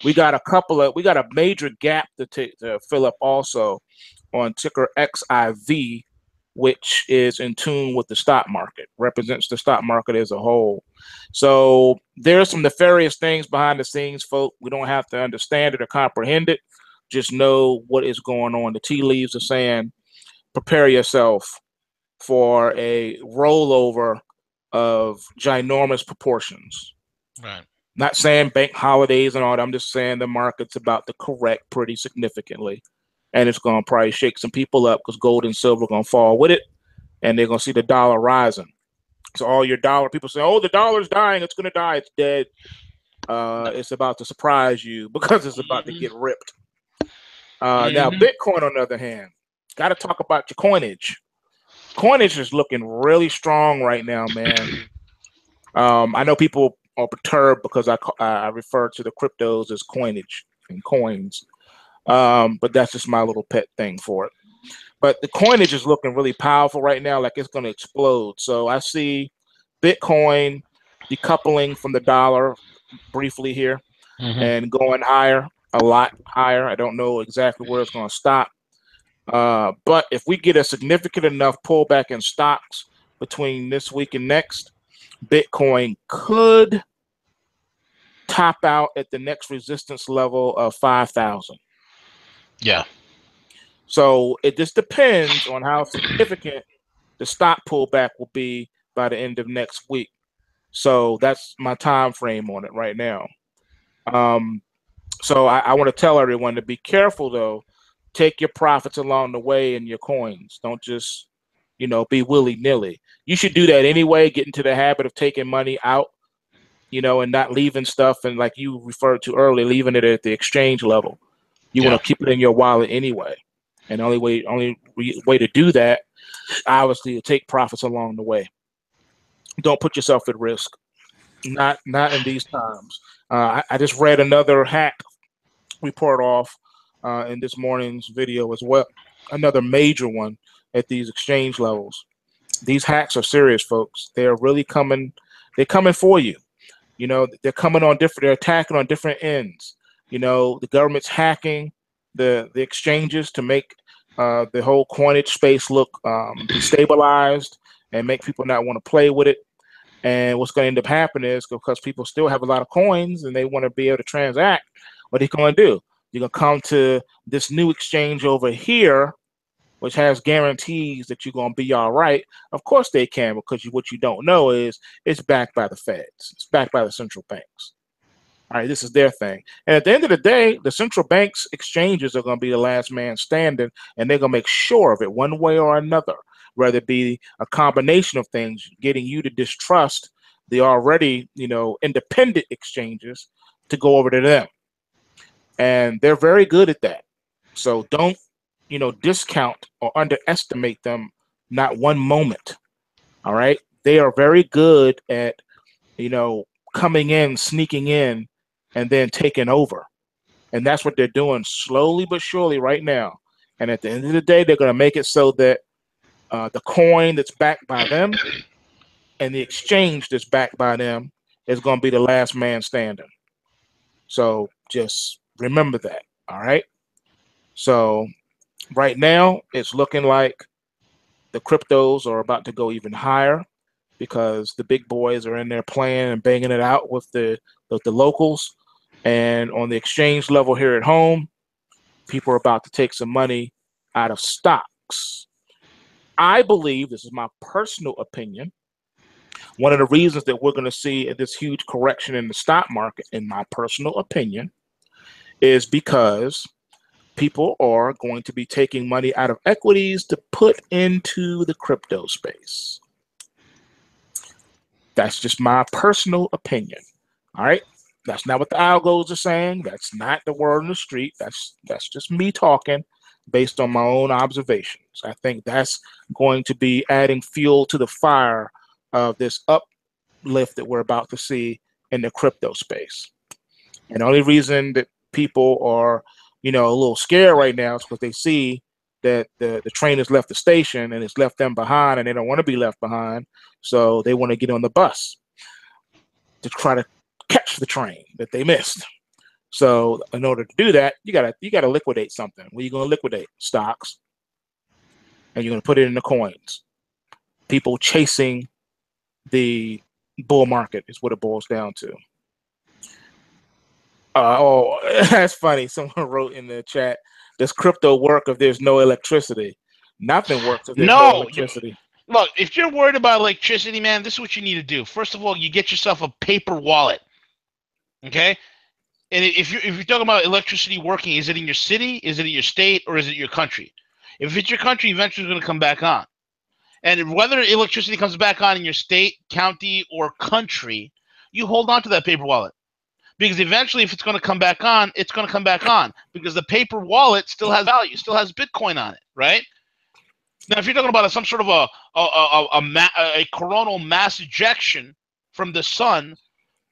[SPEAKER 1] We got a major gap to fill up also on ticker XIV, which is in tune with the stock market, represents the stock market as a whole. So there's some nefarious things behind the scenes, folks. We don't have to understand it or comprehend it. Just know what is going on. The tea leaves are saying, prepare yourself for a rollover of ginormous proportions.
[SPEAKER 2] Right.
[SPEAKER 1] Not saying bank holidays and all that. I'm just saying the market's about to correct pretty significantly. And it's going to probably shake some people up because gold and silver are going to fall with it. And they're going to see the dollar rising. So all your dollar people say, oh, the dollar's dying. It's going to die. It's dead. It's about to surprise you because it's about to get ripped. Now, Bitcoin, on the other hand, got to talk about your coinage. Coinage is looking really strong right now, man. I know people are perturbed because I refer to the cryptos as coinage and coins, but that's just my little pet thing for it. But the coinage is looking really powerful right now, like it's going to explode. So I see Bitcoin decoupling from the dollar briefly here and going higher, a lot higher. I don't know exactly where it's going to stop. But if we get a significant enough pullback in stocks between this week and next, Bitcoin could top out at the next resistance level of 5,000.
[SPEAKER 2] Yeah.
[SPEAKER 1] So it just depends on how significant the stock pullback will be by the end of next week. So that's my time frame on it right now. So I want to tell everyone to be careful, though. Take your profits along the way in your coins. Don't just, be willy-nilly. You should do that anyway, get into the habit of taking money out, and not leaving stuff, and like you referred to earlier, leaving it at the exchange level. You want to keep it in your wallet anyway. And the only way to do that, obviously, to take profits along the way. Don't put yourself at risk. Not in these times. I just read another hack report off in this morning's video as well. Another major one at these exchange levels. These hacks are serious, folks. They're really coming. They're coming for you. They're coming on different. They're attacking on different ends. The government's hacking the exchanges to make the whole coinage space look destabilized and make people not want to play with it. And what's going to end up happening is, because people still have a lot of coins and they want to be able to transact, what are you going to do? You're going to come to this new exchange over here, which has guarantees that you're going to be all right. Of course they can, because what you don't know is it's backed by the feds. It's backed by the central banks. All right, this is their thing. And at the end of the day, the central banks exchanges are going to be the last man standing, and they're going to make sure of it one way or another, whether it be a combination of things, getting you to distrust the already, independent exchanges to go over to them. And they're very good at that. So don't, discount or underestimate them, not one moment. All right. They are very good at, coming in, sneaking in, and then taking over. And that's what they're doing slowly but surely right now. And at the end of the day, they're going to make it so that the coin that's backed by them and the exchange that's backed by them is going to be the last man standing. So just remember that. All right. So right now, it's looking like the cryptos are about to go even higher because the big boys are in there playing and banging it out with the locals. And on the exchange level here at home, people are about to take some money out of stocks. I believe, this is my personal opinion, one of the reasons that we're going to see this huge correction in the stock market, in my personal opinion, is because people are going to be taking money out of equities to put into the crypto space. That's just my personal opinion. All right. That's not what the algos are saying. That's not the word on the street. That's just me talking based on my own observations. I think that's going to be adding fuel to the fire of this uplift that we're about to see in the crypto space. And the only reason that people are, a little scared right now is because they see that the train has left the station and it's left them behind, and they don't want to be left behind. So they want to get on the bus to try to catch the train that they missed. So in order to do that, you gotta liquidate something. What are you going to liquidate? Stocks. And you're going to put it in the coins. People chasing the bull market is what it boils down to. Oh, that's funny. Someone wrote in the chat, does crypto work if there's no electricity? Nothing works if there's no electricity.
[SPEAKER 2] Look, if you're worried about electricity, man, this is what you need to do. First of all, you get yourself a paper wallet. Okay, and if you're talking about electricity working, is it in your city, is it in your state, or is it your country? If it's your country, eventually it's going to come back on. And whether electricity comes back on in your state, county, or country, you hold on to that paper wallet. Because eventually, if it's going to come back on, it's going to come back on. Because the paper wallet still has value, still has Bitcoin on it, right? Now, if you're talking about some sort of a coronal mass ejection from the sun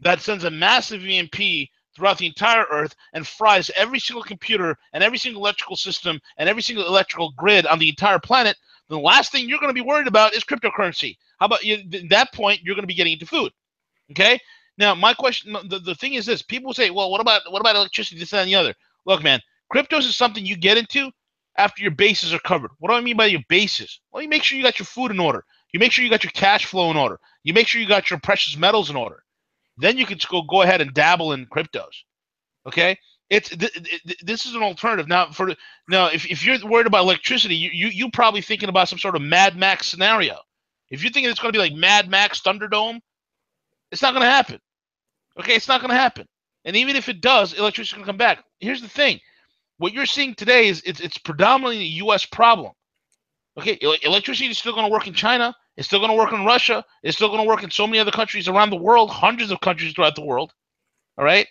[SPEAKER 2] that sends a massive EMP throughout the entire Earth and fries every single computer and every single electrical system and every single electrical grid on the entire planet, the last thing you're going to be worried about is cryptocurrency. How about you? At that point, you're going to be getting into food. Okay. Now, my question, the thing is this: people say, "Well, what about electricity? This, that, and the other." Look, man, cryptos is something you get into after your bases are covered. What do I mean by your bases? Well, you make sure you got your food in order. You make sure you got your cash flow in order. You make sure you got your precious metals in order. Then you can go ahead and dabble in cryptos. Okay, this is an alternative. Now, if you're worried about electricity, you probably thinking about some sort of Mad Max scenario. If you're thinking it's going to be like Mad Max Thunderdome, it's not going to happen. Okay, it's not going to happen. And even if it does, electricity is going to come back. Here's the thing: what you're seeing today is it's predominantly a U.S. problem. Okay, electricity is still going to work in China. It's still going to work in Russia. It's still going to work in so many other countries around the world, hundreds of countries throughout the world. All right,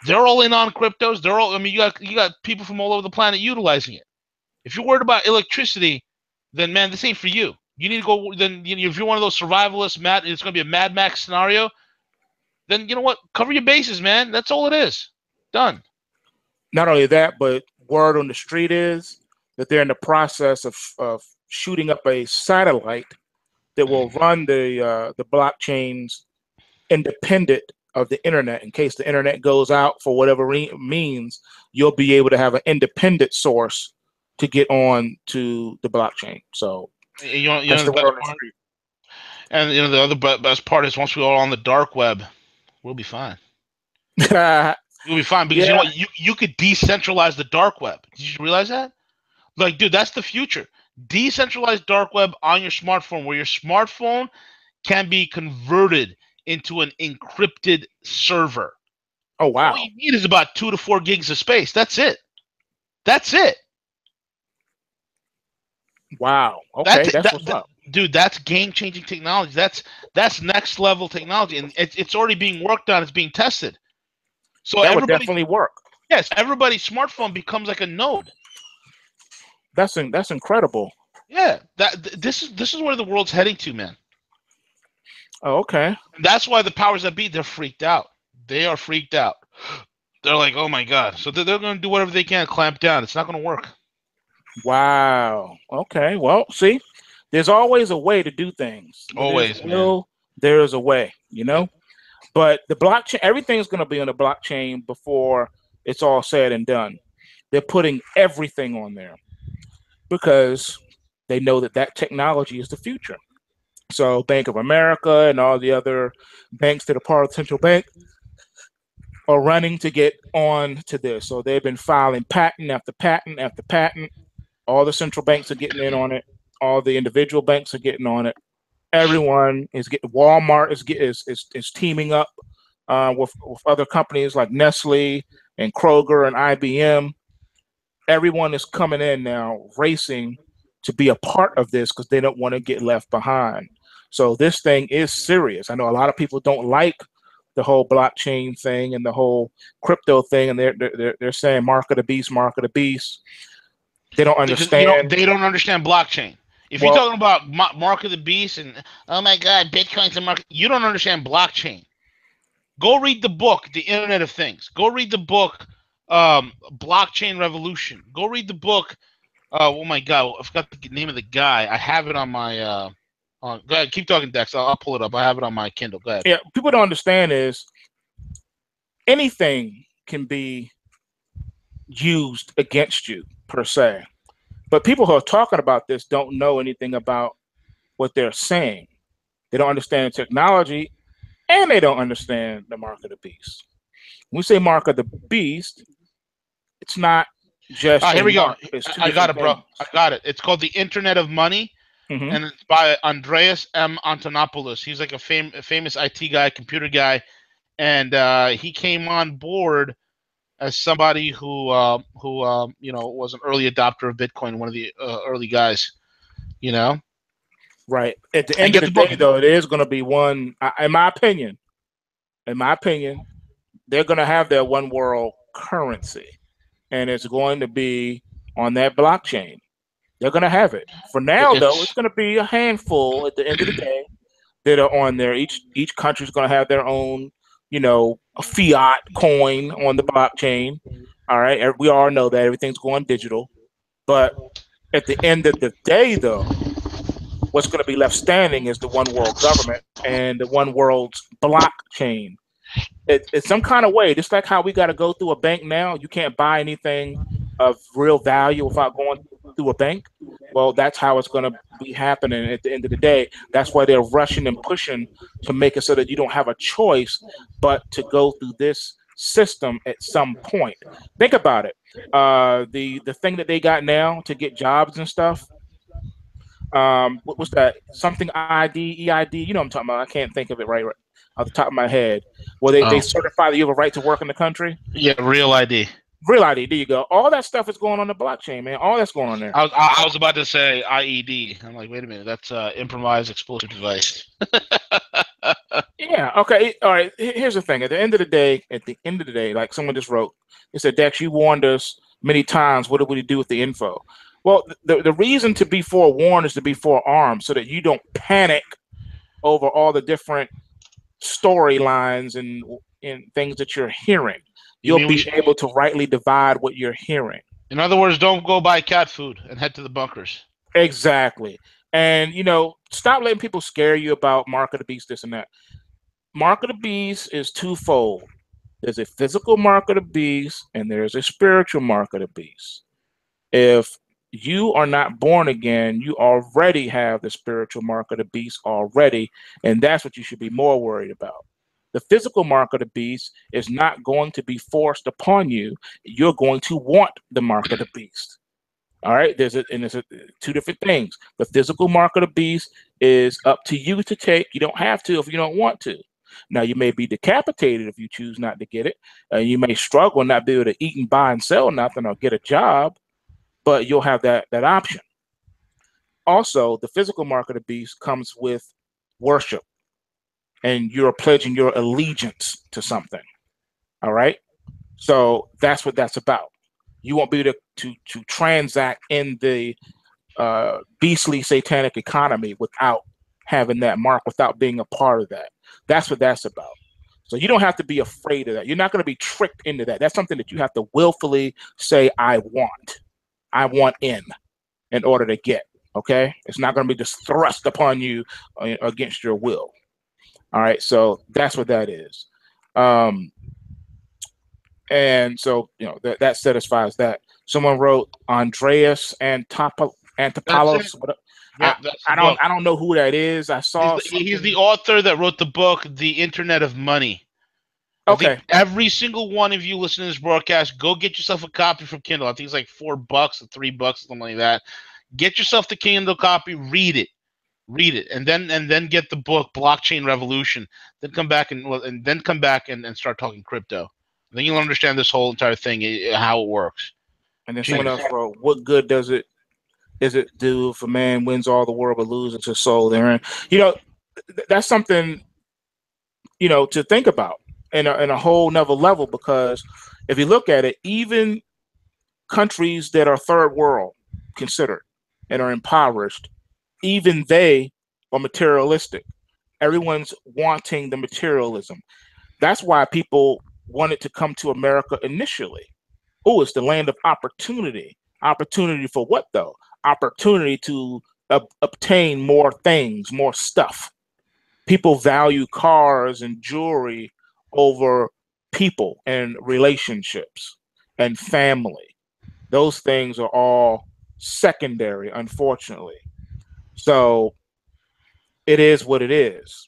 [SPEAKER 2] they're all in on cryptos. They're all. I mean, you got people from all over the planet utilizing it. If you're worried about electricity, then man, this ain't for you. You need to go. Then if you're one of those survivalists, it's going to be a Mad Max scenario. Then you know what? Cover your bases, man. That's all it is. Done.
[SPEAKER 1] Not only that, but word on the street is that they're in the process of shooting up a satellite that will run the blockchains independent of the internet. In case the internet goes out for whatever means, you'll be able to have an independent source to get on to the blockchain. So that's the word on the street.
[SPEAKER 2] And the other best part is once we're all on the dark web, we'll be fine. We'll be fine because you know what? You could decentralize the dark web. Did you realize that? Like, dude, that's the future. Decentralized dark web on your smartphone, where your smartphone can be converted into an encrypted server.
[SPEAKER 1] Oh, wow.
[SPEAKER 2] All you need is about 2 to 4 gigs of space. That's it. That's it.
[SPEAKER 1] Wow. Okay, that's what's up.
[SPEAKER 2] Dude, that's game-changing technology. That's next-level technology, and it's already being worked on. It's being tested. So
[SPEAKER 1] that would definitely work.
[SPEAKER 2] Yes, everybody's smartphone becomes like a node.
[SPEAKER 1] That's incredible.
[SPEAKER 2] Yeah, this is where the world's heading to, man.
[SPEAKER 1] Oh, okay.
[SPEAKER 2] And that's why the powers that be, they're freaked out. They are freaked out. They're like, oh my god. So they're going to do whatever they can to clamp down. It's not going to work.
[SPEAKER 1] Wow. Okay. Well, see, there's always a way to do things.
[SPEAKER 2] Always,
[SPEAKER 1] there is a way, you know. But the blockchain, everything's going to be on the blockchain before it's all said and done. They're putting everything on there because they know that technology is the future. So Bank of America and all the other banks that are part of the central bank are running to get on to this. So they've been filing patent after patent after patent. All the central banks are getting in on it. All the individual banks are getting on it. Everyone is getting. Walmart is teaming up with other companies like Nestle and Kroger and IBM. Everyone is coming in now, racing to be a part of this because they don't want to get left behind. So this thing is serious. I know a lot of people don't like the whole blockchain thing and the whole crypto thing, and they're saying mark of the beast, mark of the beast. They don't understand.
[SPEAKER 2] They don't understand blockchain. If you're talking about mark of the beast and oh my god, Bitcoin's a market, you don't understand blockchain. Go read the book, The Internet of Things. Go read the book, Blockchain Revolution. Go read the book. Oh my god, I forgot the name of the guy. I have it on my. Go ahead, keep talking, Dex. I'll pull it up. I have it on my Kindle. Go ahead.
[SPEAKER 1] Yeah, people don't understand is anything can be used against you per se, but people who are talking about this don't know anything about what they're saying. They don't understand technology, and they don't understand the mark of the beast. When we say mark of the beast, it's not just.
[SPEAKER 2] Here we go. I got it,
[SPEAKER 1] things.
[SPEAKER 2] bro. I got it. It's called The Internet of Money. Mm-hmm. And it's by Andreas M. Antonopoulos. He's like a famous IT guy, computer guy, and he came on board as somebody who was an early adopter of Bitcoin, one of the early guys,
[SPEAKER 1] Right. At the
[SPEAKER 2] And
[SPEAKER 1] end of
[SPEAKER 2] get
[SPEAKER 1] the
[SPEAKER 2] the book.
[SPEAKER 1] day, though, it is going to be one. In my opinion, they're going to have their one world currency, and it's going to be on that blockchain. They're going to have it. For now, though, it's
[SPEAKER 2] It's
[SPEAKER 1] going to be a handful at the end of the day that are on there. Each country is going to have their own, a fiat coin on the blockchain. All right, we all know that everything's going digital, but at the end of the day, though, what's going to be left standing is the one world government and the one world's blockchain. It's some kind of way, just like how we got to go through a bank now. You can't buy anything of real value without going through a bank. Well, that's how it's going to be happening at the end of the day. That's why they're rushing and pushing to make it so that you don't have a choice but to go through this system at some point. Think about it. The thing that they got now to get jobs and stuff. What was that? Something ID, EID. You know what I'm talking about. I can't think of it right off the top of my head. Well, they certify that you have a right to work in the country.
[SPEAKER 2] Yeah, real ID.
[SPEAKER 1] Real ID. There you go. All that stuff is going on the blockchain, man. All that's going on there.
[SPEAKER 2] I was about to say IED. I'm like, wait a minute, that's improvised explosive device.
[SPEAKER 1] Yeah. Okay. All right. Here's the thing. At the end of the day, like someone just wrote, they said, Dex, you warned us many times. What do we do with the info? Well, the reason to be forewarned is to be forearmed so that you don't panic over all the different storylines and things that you're hearing. You'll be able to rightly divide what you're hearing.
[SPEAKER 2] In other words, don't go buy cat food and head to the bunkers.
[SPEAKER 1] Exactly. And, stop letting people scare you about mark of the beast, this and that. Mark of the beast is twofold. There's a physical mark of the beast and there's a spiritual mark of the beast. If you are not born again, you already have the spiritual mark of the beast already, and that's what you should be more worried about. The physical mark of the beast is not going to be forced upon you. You're going to want the mark of the beast. All right, there's two different things. The physical mark of the beast is up to you to take. You don't have to if you don't want to. Now, you may be decapitated if you choose not to get it. You may struggle and not be able to eat and buy and sell nothing or get a job, but you'll have that option. Also, the physical mark of the beast comes with worship, and you're pledging your allegiance to something. All right, so that's what that's about. You won't be able to transact in the beastly satanic economy without having that mark, without being a part of that. That's what that's about. So you don't have to be afraid of that. You're not going to be tricked into that. That's something that you have to willfully say, I want in order to get. Okay, it's not going to be just thrust upon you against your will. All right, so that's what that is. And so that satisfies that. Someone wrote Andreas Antopoulos. I don't know who that is. I saw
[SPEAKER 2] he's the author that wrote the book The Internet of Money.
[SPEAKER 1] Okay.
[SPEAKER 2] I think every single one of you listening to this broadcast, go get yourself a copy from Kindle. I think it's like $4 or $3, something like that. Get yourself the Kindle copy, read it, and then get the book Blockchain Revolution. Then come back and start talking crypto. Then you'll understand this whole entire thing, how it works.
[SPEAKER 1] And then someone else wrote, what good does it do if a man wins all the world but loses his soul therein? That's something to think about in a whole nother level, because if you look at it, even countries that are third world considered and are impoverished, even they are materialistic. Everyone's wanting the materialism. That's why people wanted to come to America initially. Oh, it's the land of opportunity. Opportunity for what, though? Opportunity to obtain more things, more stuff. People value cars and jewelry over people and relationships and family. Those things are all secondary, unfortunately. So it is what it is.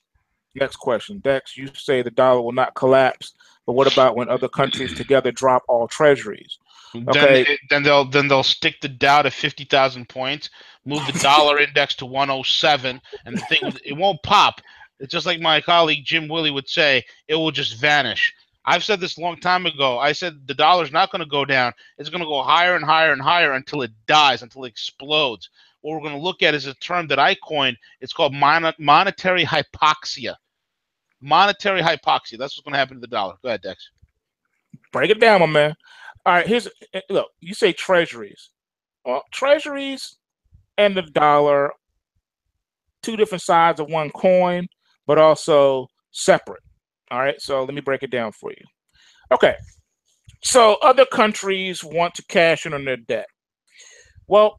[SPEAKER 1] Next question. Dex, you say the dollar will not collapse, but what about when other countries together drop all treasuries?
[SPEAKER 2] Okay. Then they'll stick the Dow to 50,000 points, move the dollar index to 107, and the thing it won't pop. It's just like my colleague Jim Willie would say, it will just vanish. I've said this a long time ago. I said the dollar's not going to go down. It's going to go higher and higher and higher until it dies, until it explodes. What we're going to look at is a term that I coined. It's called monetary hypoxia. Monetary hypoxia. That's what's going to happen to the dollar. Go ahead, Dex.
[SPEAKER 1] Break it down, my man. All right, look, you say treasuries. Well, treasuries and the dollar, two different sides of one coin, but also separate. All right, so let me break it down for you. Okay, so other countries want to cash in on their debt. Well,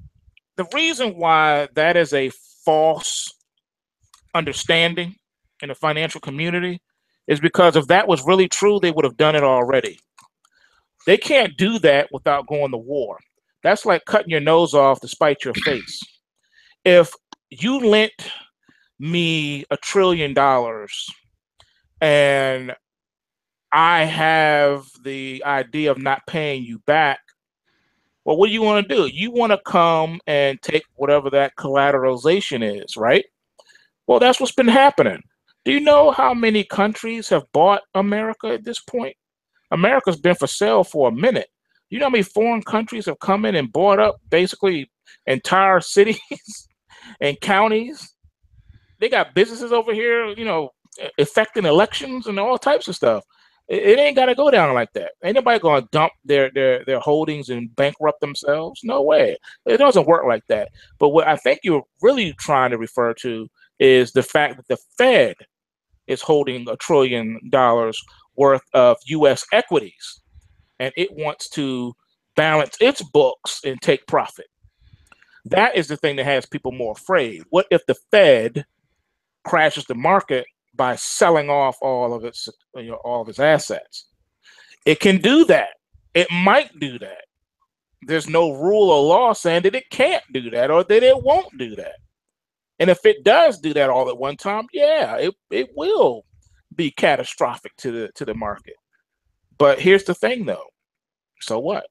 [SPEAKER 1] the reason why that is a false understanding in the financial community is because if that was really true, they would have done it already. They can't do that without going to war. That's like cutting your nose off to spite your face. If you lent me $1 trillion and I have the idea of not paying you back, well, what do you want to do? You want to come and take whatever that collateralization is, right? Well, that's what's been happening. Do you know how many countries have bought America at this point? America's been for sale for a minute. You know how many foreign countries have come in and bought up basically entire cities and counties? They got businesses over here, you know, affecting elections and all types of stuff. It ain't got to go down like that. Ain't nobody going to dump their holdings and bankrupt themselves. No way. It doesn't work like that. But what I think you're really trying to refer to is the fact that the Fed is holding $1 trillion worth of U.S. equities, and it wants to balance its books and take profit. That is the thing that has people more afraid. What if the Fed crashes the market by selling off all of its assets? It can do that. It might do that. There's no rule or law saying that it can't do that or that it won't do that. And if it does do that all at one time, yeah, it will be catastrophic to the market. But here's the thing, though. So what?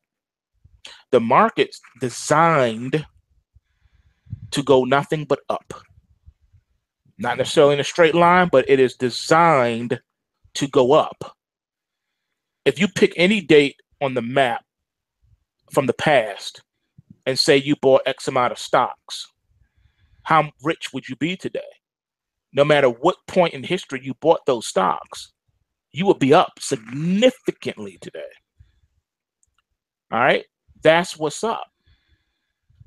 [SPEAKER 1] The market's designed to go nothing but up. Not necessarily in a straight line, but it is designed to go up. If you pick any date on the map from the past and say you bought X amount of stocks, how rich would you be today? No matter what point in history you bought those stocks, you would be up significantly today. All right? That's what's up.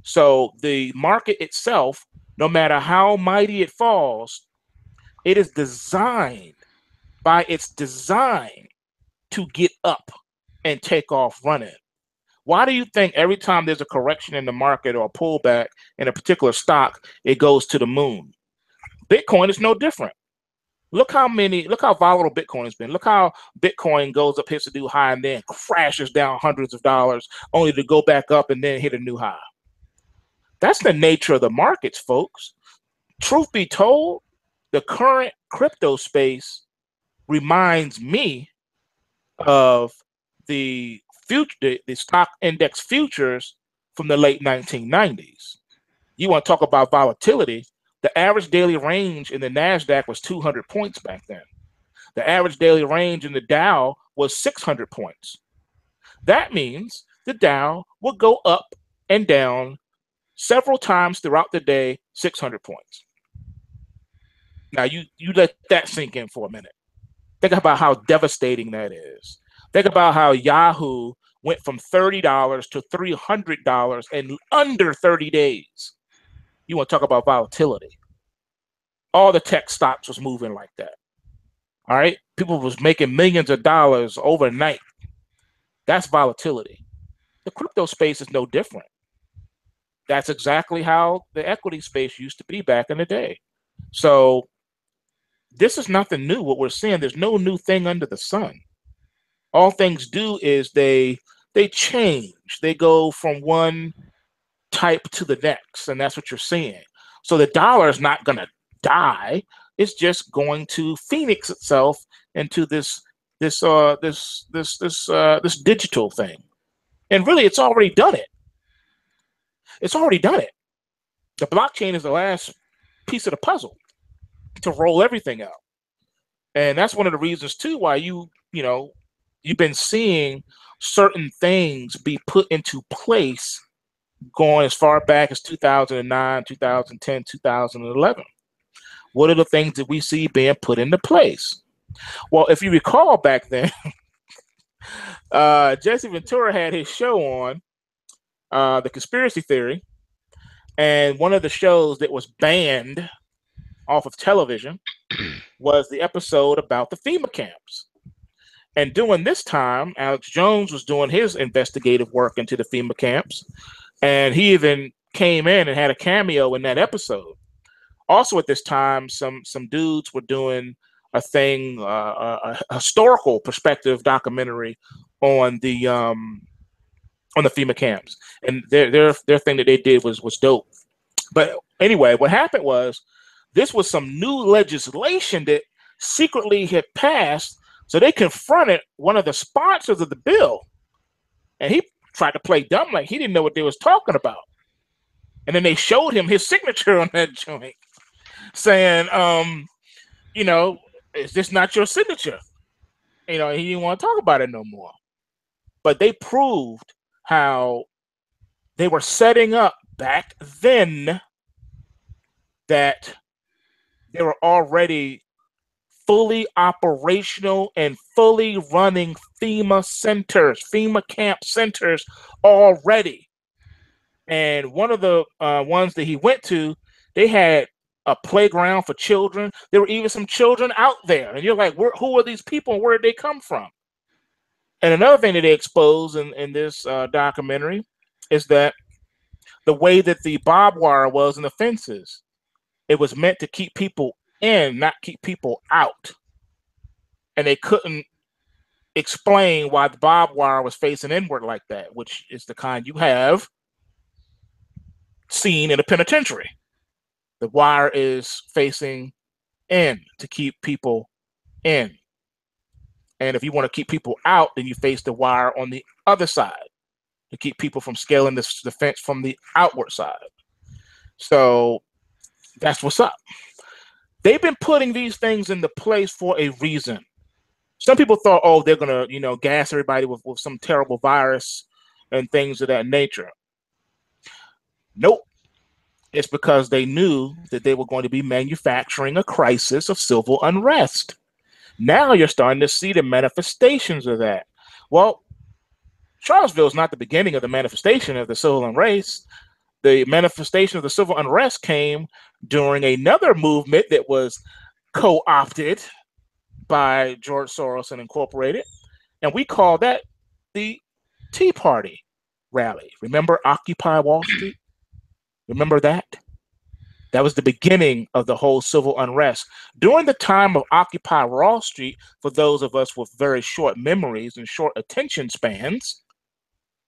[SPEAKER 1] So the market itself, no matter how mighty it falls, it is designed by its design to get up and take off running. Why do you think every time there's a correction in the market or a pullback in a particular stock, it goes to the moon? Bitcoin is no different. Look how volatile Bitcoin has been. Look how Bitcoin goes up, hits a new high, and then crashes down hundreds of dollars, only to go back up and then hit a new high. That's the nature of the markets, folks. Truth be told, the current crypto space reminds me of the stock index futures from the late 1990s. You want to talk about volatility? The average daily range in the NASDAQ was 200 points back then. The average daily range in the Dow was 600 points. That means the Dow will go up and down several times throughout the day, 600 points. Now, you let that sink in for a minute. Think about how devastating that is. Think about how Yahoo went from $30 to $300 in under 30 days. You want to talk about volatility. All the tech stocks was moving like that. All right? People was making millions of dollars overnight. That's volatility. The crypto space is no different. That's exactly how the equity space used to be back in the day. So this is nothing new, what we're seeing. There's no new thing under the sun. All things do is they change. They go from one type to the next, and that's what you're seeing. So the dollar is not going to die. It's just going to phoenix itself into this digital thing. And really, it's already done it. It's already done it. The blockchain is the last piece of the puzzle. to roll everything out. And that's one of the reasons too why you've been seeing certain things be put into place going as far back as 2009, 2010, 2011. What are the things that we see being put into place? Well, if you recall back then, Jesse Ventura had his show on, The Conspiracy Theory, and one of the shows that was banned off of television was the episode about the FEMA camps. And during this time, Alex Jones was doing his investigative work into the FEMA camps, and he even came in and had a cameo in that episode. Also at this time, some dudes were doing a thing, a historical perspective documentary on the FEMA camps, and their thing that they did was dope. But anyway, what happened was this was some new legislation that secretly had passed. So they confronted one of the sponsors of the bill, and he tried to play dumb like he didn't know what they was talking about. And then they showed him his signature on that joint, saying, is this not your signature? He didn't want to talk about it no more. But they proved how they were setting up back then that they were already fully operational and fully running FEMA camp centers already. And one of the ones that he went to, they had a playground for children. There were even some children out there. And you're like, who are these people and where did they come from? And another thing that they expose in this documentary is that the way that the barbed wire was in the fences, it was meant to keep people in, not keep people out. And they couldn't explain why the barbed wire was facing inward like that, which is the kind you have seen in a penitentiary. The wire is facing in to keep people in. And if you want to keep people out, then you face the wire on the other side to keep people from scaling the fence from the outward side. So that's what's up. They've been putting these things into place for a reason. Some people thought, oh, they're going to, gas everybody with some terrible virus and things of that nature. Nope. It's because they knew that they were going to be manufacturing a crisis of civil unrest. Now you're starting to see the manifestations of that. Well, Charlottesville is not the beginning of the manifestation of the civil unrest. The manifestation of the civil unrest came during another movement that was co-opted by George Soros and Incorporated, and we call that the Tea Party rally. Remember Occupy Wall Street? Remember that? That was the beginning of the whole civil unrest. During the time of Occupy Wall Street, for those of us with very short memories and short attention spans,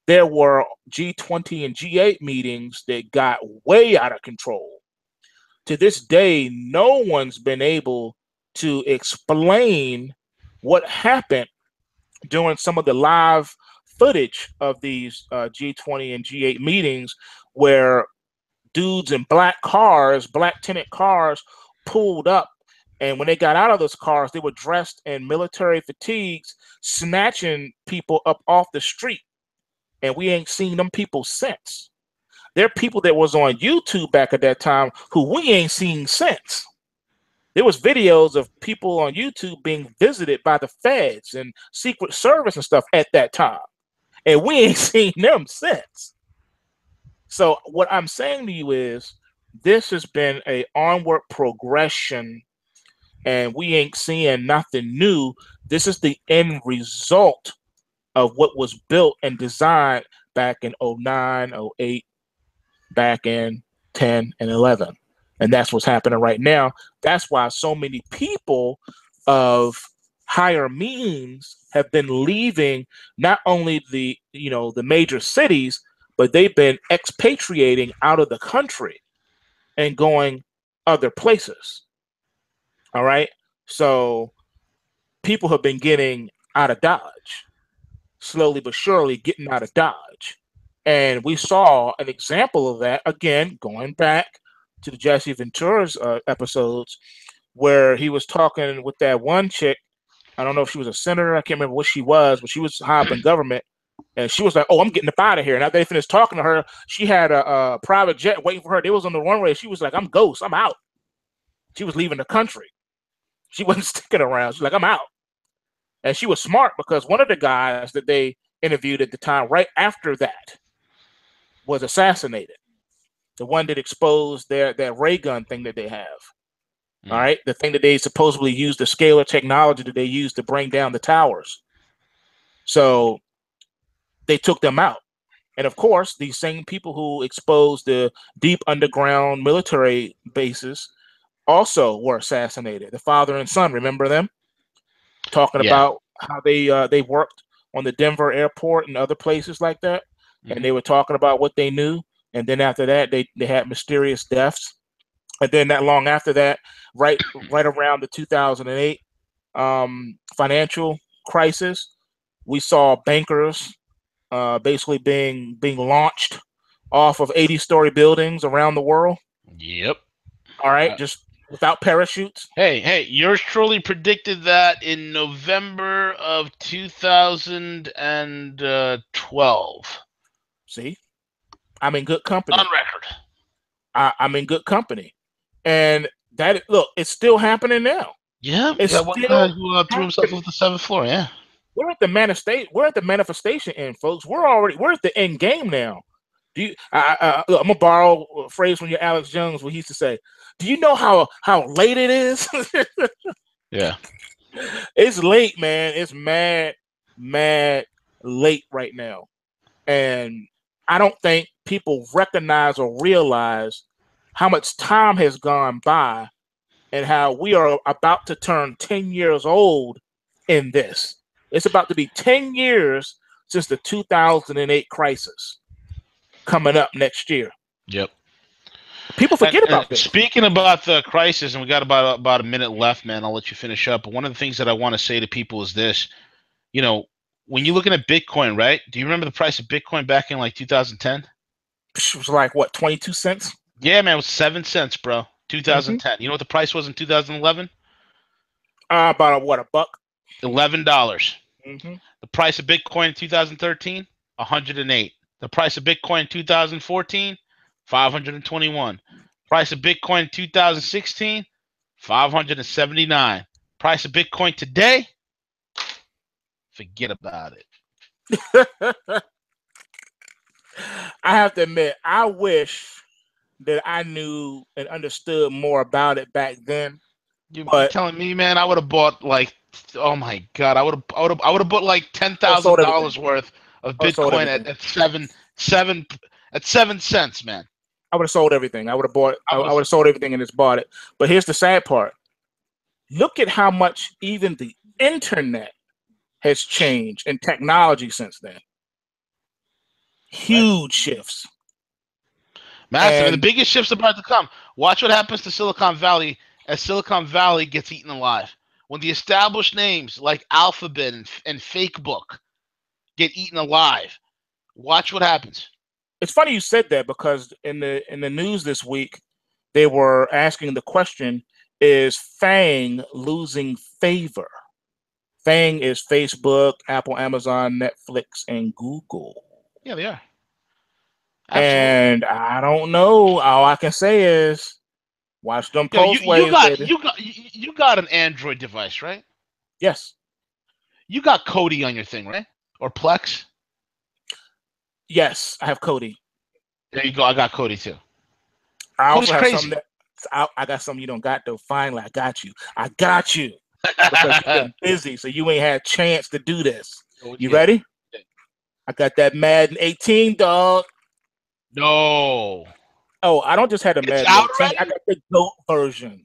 [SPEAKER 1] there were G20 and G8 meetings that got way out of control. To this day, no one's been able to explain what happened during some of the live footage of these G20 and G8 meetings where dudes in black tinted cars pulled up. And when they got out of those cars, they were dressed in military fatigues, snatching people up off the street. And we ain't seen them people since. There are people that was on YouTube back at that time who we ain't seen since. There was videos of people on YouTube being visited by the feds and Secret Service and stuff at that time. And we ain't seen them since. So what I'm saying to you is this has been an onward progression and we ain't seeing nothing new. This is the end result of what was built and designed back in 09, 08, back in 10 and 11. And that's what's happening right now. That's why so many people of higher means have been leaving not only the major cities, but they've been expatriating out of the country and going other places. All right. So people have been getting out of Dodge, slowly but surely getting out of Dodge. And we saw an example of that, again, going back to the Jesse Ventura's episodes, where he was talking with that one chick. I don't know if she was a senator. I can't remember what she was, but she was high up in government. And she was like, "Oh, I'm getting up out of here." And after they finished talking to her, she had a private jet waiting for her. They was on the runway. She was like, "I'm ghost. I'm out." She was leaving the country. She wasn't sticking around. She's like, "I'm out." And she was smart because one of the guys that they interviewed at the time, right after that, was assassinated. The one that exposed that ray gun thing that they have. All right, the thing that they supposedly used, the scalar technology that they used to bring down the towers. So they took them out. And of course, these same people who exposed the deep underground military bases also were assassinated. The father and son, remember them? Talking about how they worked on the Denver airport and other places like that. And they were talking about what they knew. And then after that, they had mysterious deaths. And then not long after that, right around the 2008 financial crisis, we saw bankers basically being launched off of 80-story buildings around the world.
[SPEAKER 2] Yep.
[SPEAKER 1] All right, just without parachutes.
[SPEAKER 2] Hey, yours truly predicted that in November of 2012.
[SPEAKER 1] See, I'm in good company.
[SPEAKER 2] On record.
[SPEAKER 1] I'm in good company. And look, it's still happening now.
[SPEAKER 2] Yeah,
[SPEAKER 1] it's
[SPEAKER 2] one guy who threw himself off the 7th floor. Yeah,
[SPEAKER 1] we're at the manifestation end, folks. We're at the end game now. Look, I'm gonna borrow a phrase from your Alex Jones, what he used to say. Do you know how late it is?
[SPEAKER 2] Yeah,
[SPEAKER 1] it's late, man. It's mad late right now, and I don't think people recognize or realize how much time has gone by and how we are about to turn 10 years old in this. It's about to be 10 years since the 2008 crisis coming up next year.
[SPEAKER 2] Yep.
[SPEAKER 1] People forget about this.
[SPEAKER 2] Speaking about the crisis, and we got about a minute left, man, I'll let you finish up. But one of the things that I want to say to people is this. You know, when you're looking at Bitcoin, right? Do you remember the price of Bitcoin back in like 2010?
[SPEAKER 1] It was like, what, 22 cents?
[SPEAKER 2] Yeah, man, it was 7 cents, bro. 2010. You know what the price was in 2011?
[SPEAKER 1] About $1?
[SPEAKER 2] $11. The price of Bitcoin in 2013, 108. The price of Bitcoin in 2014, 521. Price of Bitcoin in 2016, 579. Price of Bitcoin today, forget about it.
[SPEAKER 1] I have to admit, I wish that I knew and understood more about it back then.
[SPEAKER 2] You're telling me, man, I would have bought like, oh my god, I would have bought like $10,000 worth of Bitcoin at 7 cents, man.
[SPEAKER 1] I would have sold everything. I would have bought. I would have sold everything and just bought it. But here's the sad part. Look at how much even the internet has changed in technology since then. Huge shifts.
[SPEAKER 2] Massive. And the biggest shifts are about to come. Watch what happens to Silicon Valley as Silicon Valley gets eaten alive. When the established names like Alphabet and Facebook get eaten alive, watch what happens.
[SPEAKER 1] It's funny you said that because in the news this week, they were asking the question, is FANG losing favor? FANG is Facebook, Apple, Amazon, Netflix, and Google.
[SPEAKER 2] Yeah, they are.
[SPEAKER 1] Absolutely. And I don't know. All I can say is watch them post ways.
[SPEAKER 2] You got an Android device, right?
[SPEAKER 1] Yes.
[SPEAKER 2] You got Kodi on your thing, right? Or Plex?
[SPEAKER 1] Yes, I have Kodi.
[SPEAKER 2] There you go. I got Kodi too.
[SPEAKER 1] I also have something I got something you don't got though. Finally, I got you. Because you've been busy, so you ain't had a chance to do this. You ready? I got that Madden 18, dog.
[SPEAKER 2] No.
[SPEAKER 1] Oh, I don't just have the Madden 18. I got the GOAT version.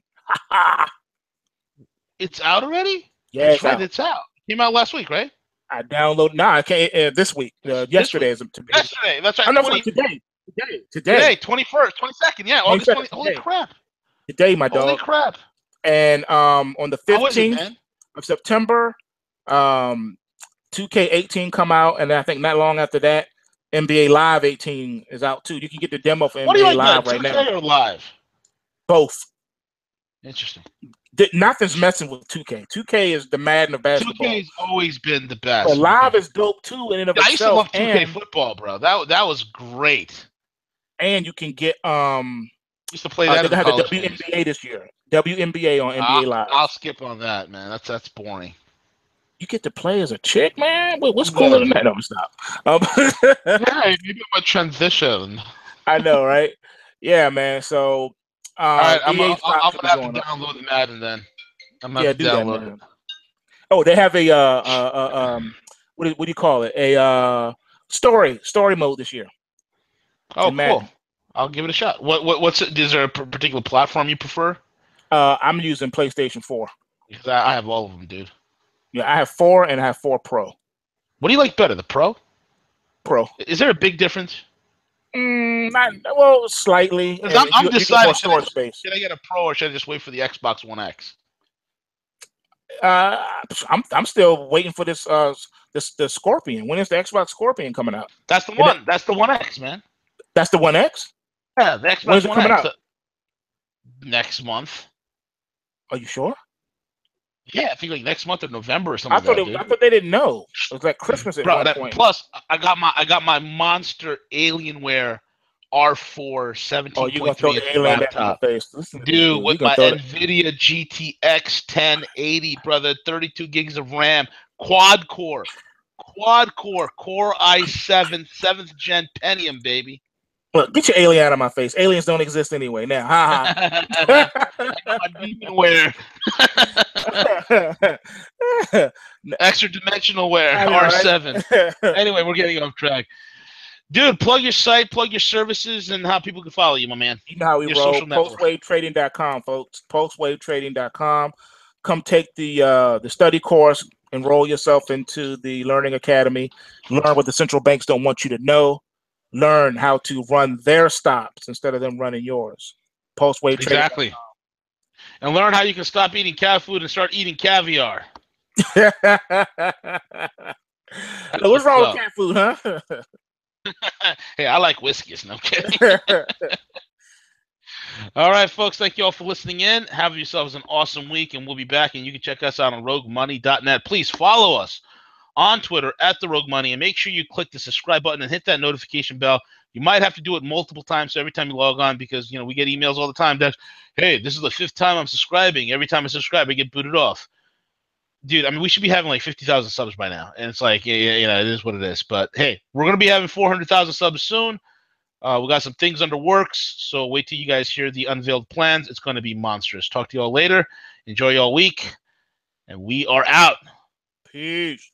[SPEAKER 2] It's out already?
[SPEAKER 1] Yeah,
[SPEAKER 2] it's out. Came out last week, right?
[SPEAKER 1] I downloaded. Nah, I can't. This week. Yesterday.
[SPEAKER 2] Yesterday. That's right.
[SPEAKER 1] I'm not today. Today.
[SPEAKER 2] 21st, 22nd. Yeah, August 20th. Holy crap.
[SPEAKER 1] Today, my dog.
[SPEAKER 2] Holy crap.
[SPEAKER 1] And on the 15th of September, 2K18 come out, and I think not long after that, NBA Live 18 is out too. You can get the demo for NBA Live right now.
[SPEAKER 2] 2K or Live?
[SPEAKER 1] Both.
[SPEAKER 2] Interesting.
[SPEAKER 1] Nothing's messing with 2K. 2K is the Madden of basketball.
[SPEAKER 2] 2K's always been the best.
[SPEAKER 1] But live is dope too in and of
[SPEAKER 2] I
[SPEAKER 1] itself.
[SPEAKER 2] used to love 2K football, bro. That was great.
[SPEAKER 1] And you can get
[SPEAKER 2] used to play that.
[SPEAKER 1] They had the WNBA this year. WNBA on NBA Live.
[SPEAKER 2] I'll skip on that, man. That's boring.
[SPEAKER 1] You get to play as a chick, man. What's cooler than that? No, stop.
[SPEAKER 2] Yeah, maybe I'm a transition.
[SPEAKER 1] I know, right? Yeah, man. So,
[SPEAKER 2] all right, I'm gonna have to download the Madden then. I'm gonna have to download it.
[SPEAKER 1] Oh, they have a what do you call it? A story mode this year.
[SPEAKER 2] Oh, cool. I'll give it a shot. What's it? Is there a particular platform you prefer?
[SPEAKER 1] I'm using PlayStation 4.
[SPEAKER 2] Because I have all of them, dude.
[SPEAKER 1] Yeah, I have 4 and I have 4 Pro.
[SPEAKER 2] What do you like better, the Pro?
[SPEAKER 1] Pro.
[SPEAKER 2] Is there a big difference?
[SPEAKER 1] Well, slightly.
[SPEAKER 2] I'm deciding.
[SPEAKER 1] Storage space.
[SPEAKER 2] Should I get a Pro or should I just wait for the Xbox One X?
[SPEAKER 1] I'm still waiting for this the Scorpion. When is the Xbox Scorpion coming out?
[SPEAKER 2] That's the one. That's the One X, man.
[SPEAKER 1] That's the One X?
[SPEAKER 2] Yeah, the Xbox
[SPEAKER 1] When is it
[SPEAKER 2] One
[SPEAKER 1] coming
[SPEAKER 2] X.
[SPEAKER 1] out?
[SPEAKER 2] Next month.
[SPEAKER 1] Are you sure?
[SPEAKER 2] Yeah, I think like next month or November or something.
[SPEAKER 1] I thought they didn't know. It was like Christmas at one point.
[SPEAKER 2] Plus, I got my Monster Alienware R4 17.3 laptop. Dude, with my NVIDIA GTX 1080, brother, 32 gigs of RAM, quad core, Core i7 7th gen Pentium, baby.
[SPEAKER 1] Look, get your alien out of my face. Aliens don't exist anyway. Now,
[SPEAKER 2] Wear extra dimensional wear R7. Right? Anyway, we're getting off track. Dude, plug your site, plug your services, and how people can follow you, my man.
[SPEAKER 1] You know how we roll. Postwavetrading.com, folks. Postwavetrading.com. Come take the study course. Enroll yourself into the Learning Academy. Learn what the central banks don't want you to know. Learn how to run their stops instead of them running yours. Postwave trading.
[SPEAKER 2] Exactly. And learn how you can stop eating cat food and start eating caviar.
[SPEAKER 1] What's wrong with cat food, huh?
[SPEAKER 2] Hey, I like whiskeys. No kidding. All right, folks. Thank you all for listening in. Have yourselves an awesome week, and we'll be back. And you can check us out on roguemoney.net. Please follow us on Twitter at The Rogue Money, and make sure you click the subscribe button and hit that notification bell. You might have to do it multiple times, so every time you log on, because we get emails all the time that, hey, this is the 5th time I'm subscribing. Every time I subscribe, I get booted off. Dude, I mean, we should be having like 50,000 subs by now, and it's like, it is what it is. But hey, we're gonna be having 400,000 subs soon. We got some things under works, so wait till you guys hear the unveiled plans. It's going to be monstrous. Talk to you all later. Enjoy y'all week, and we are out.
[SPEAKER 1] Peace.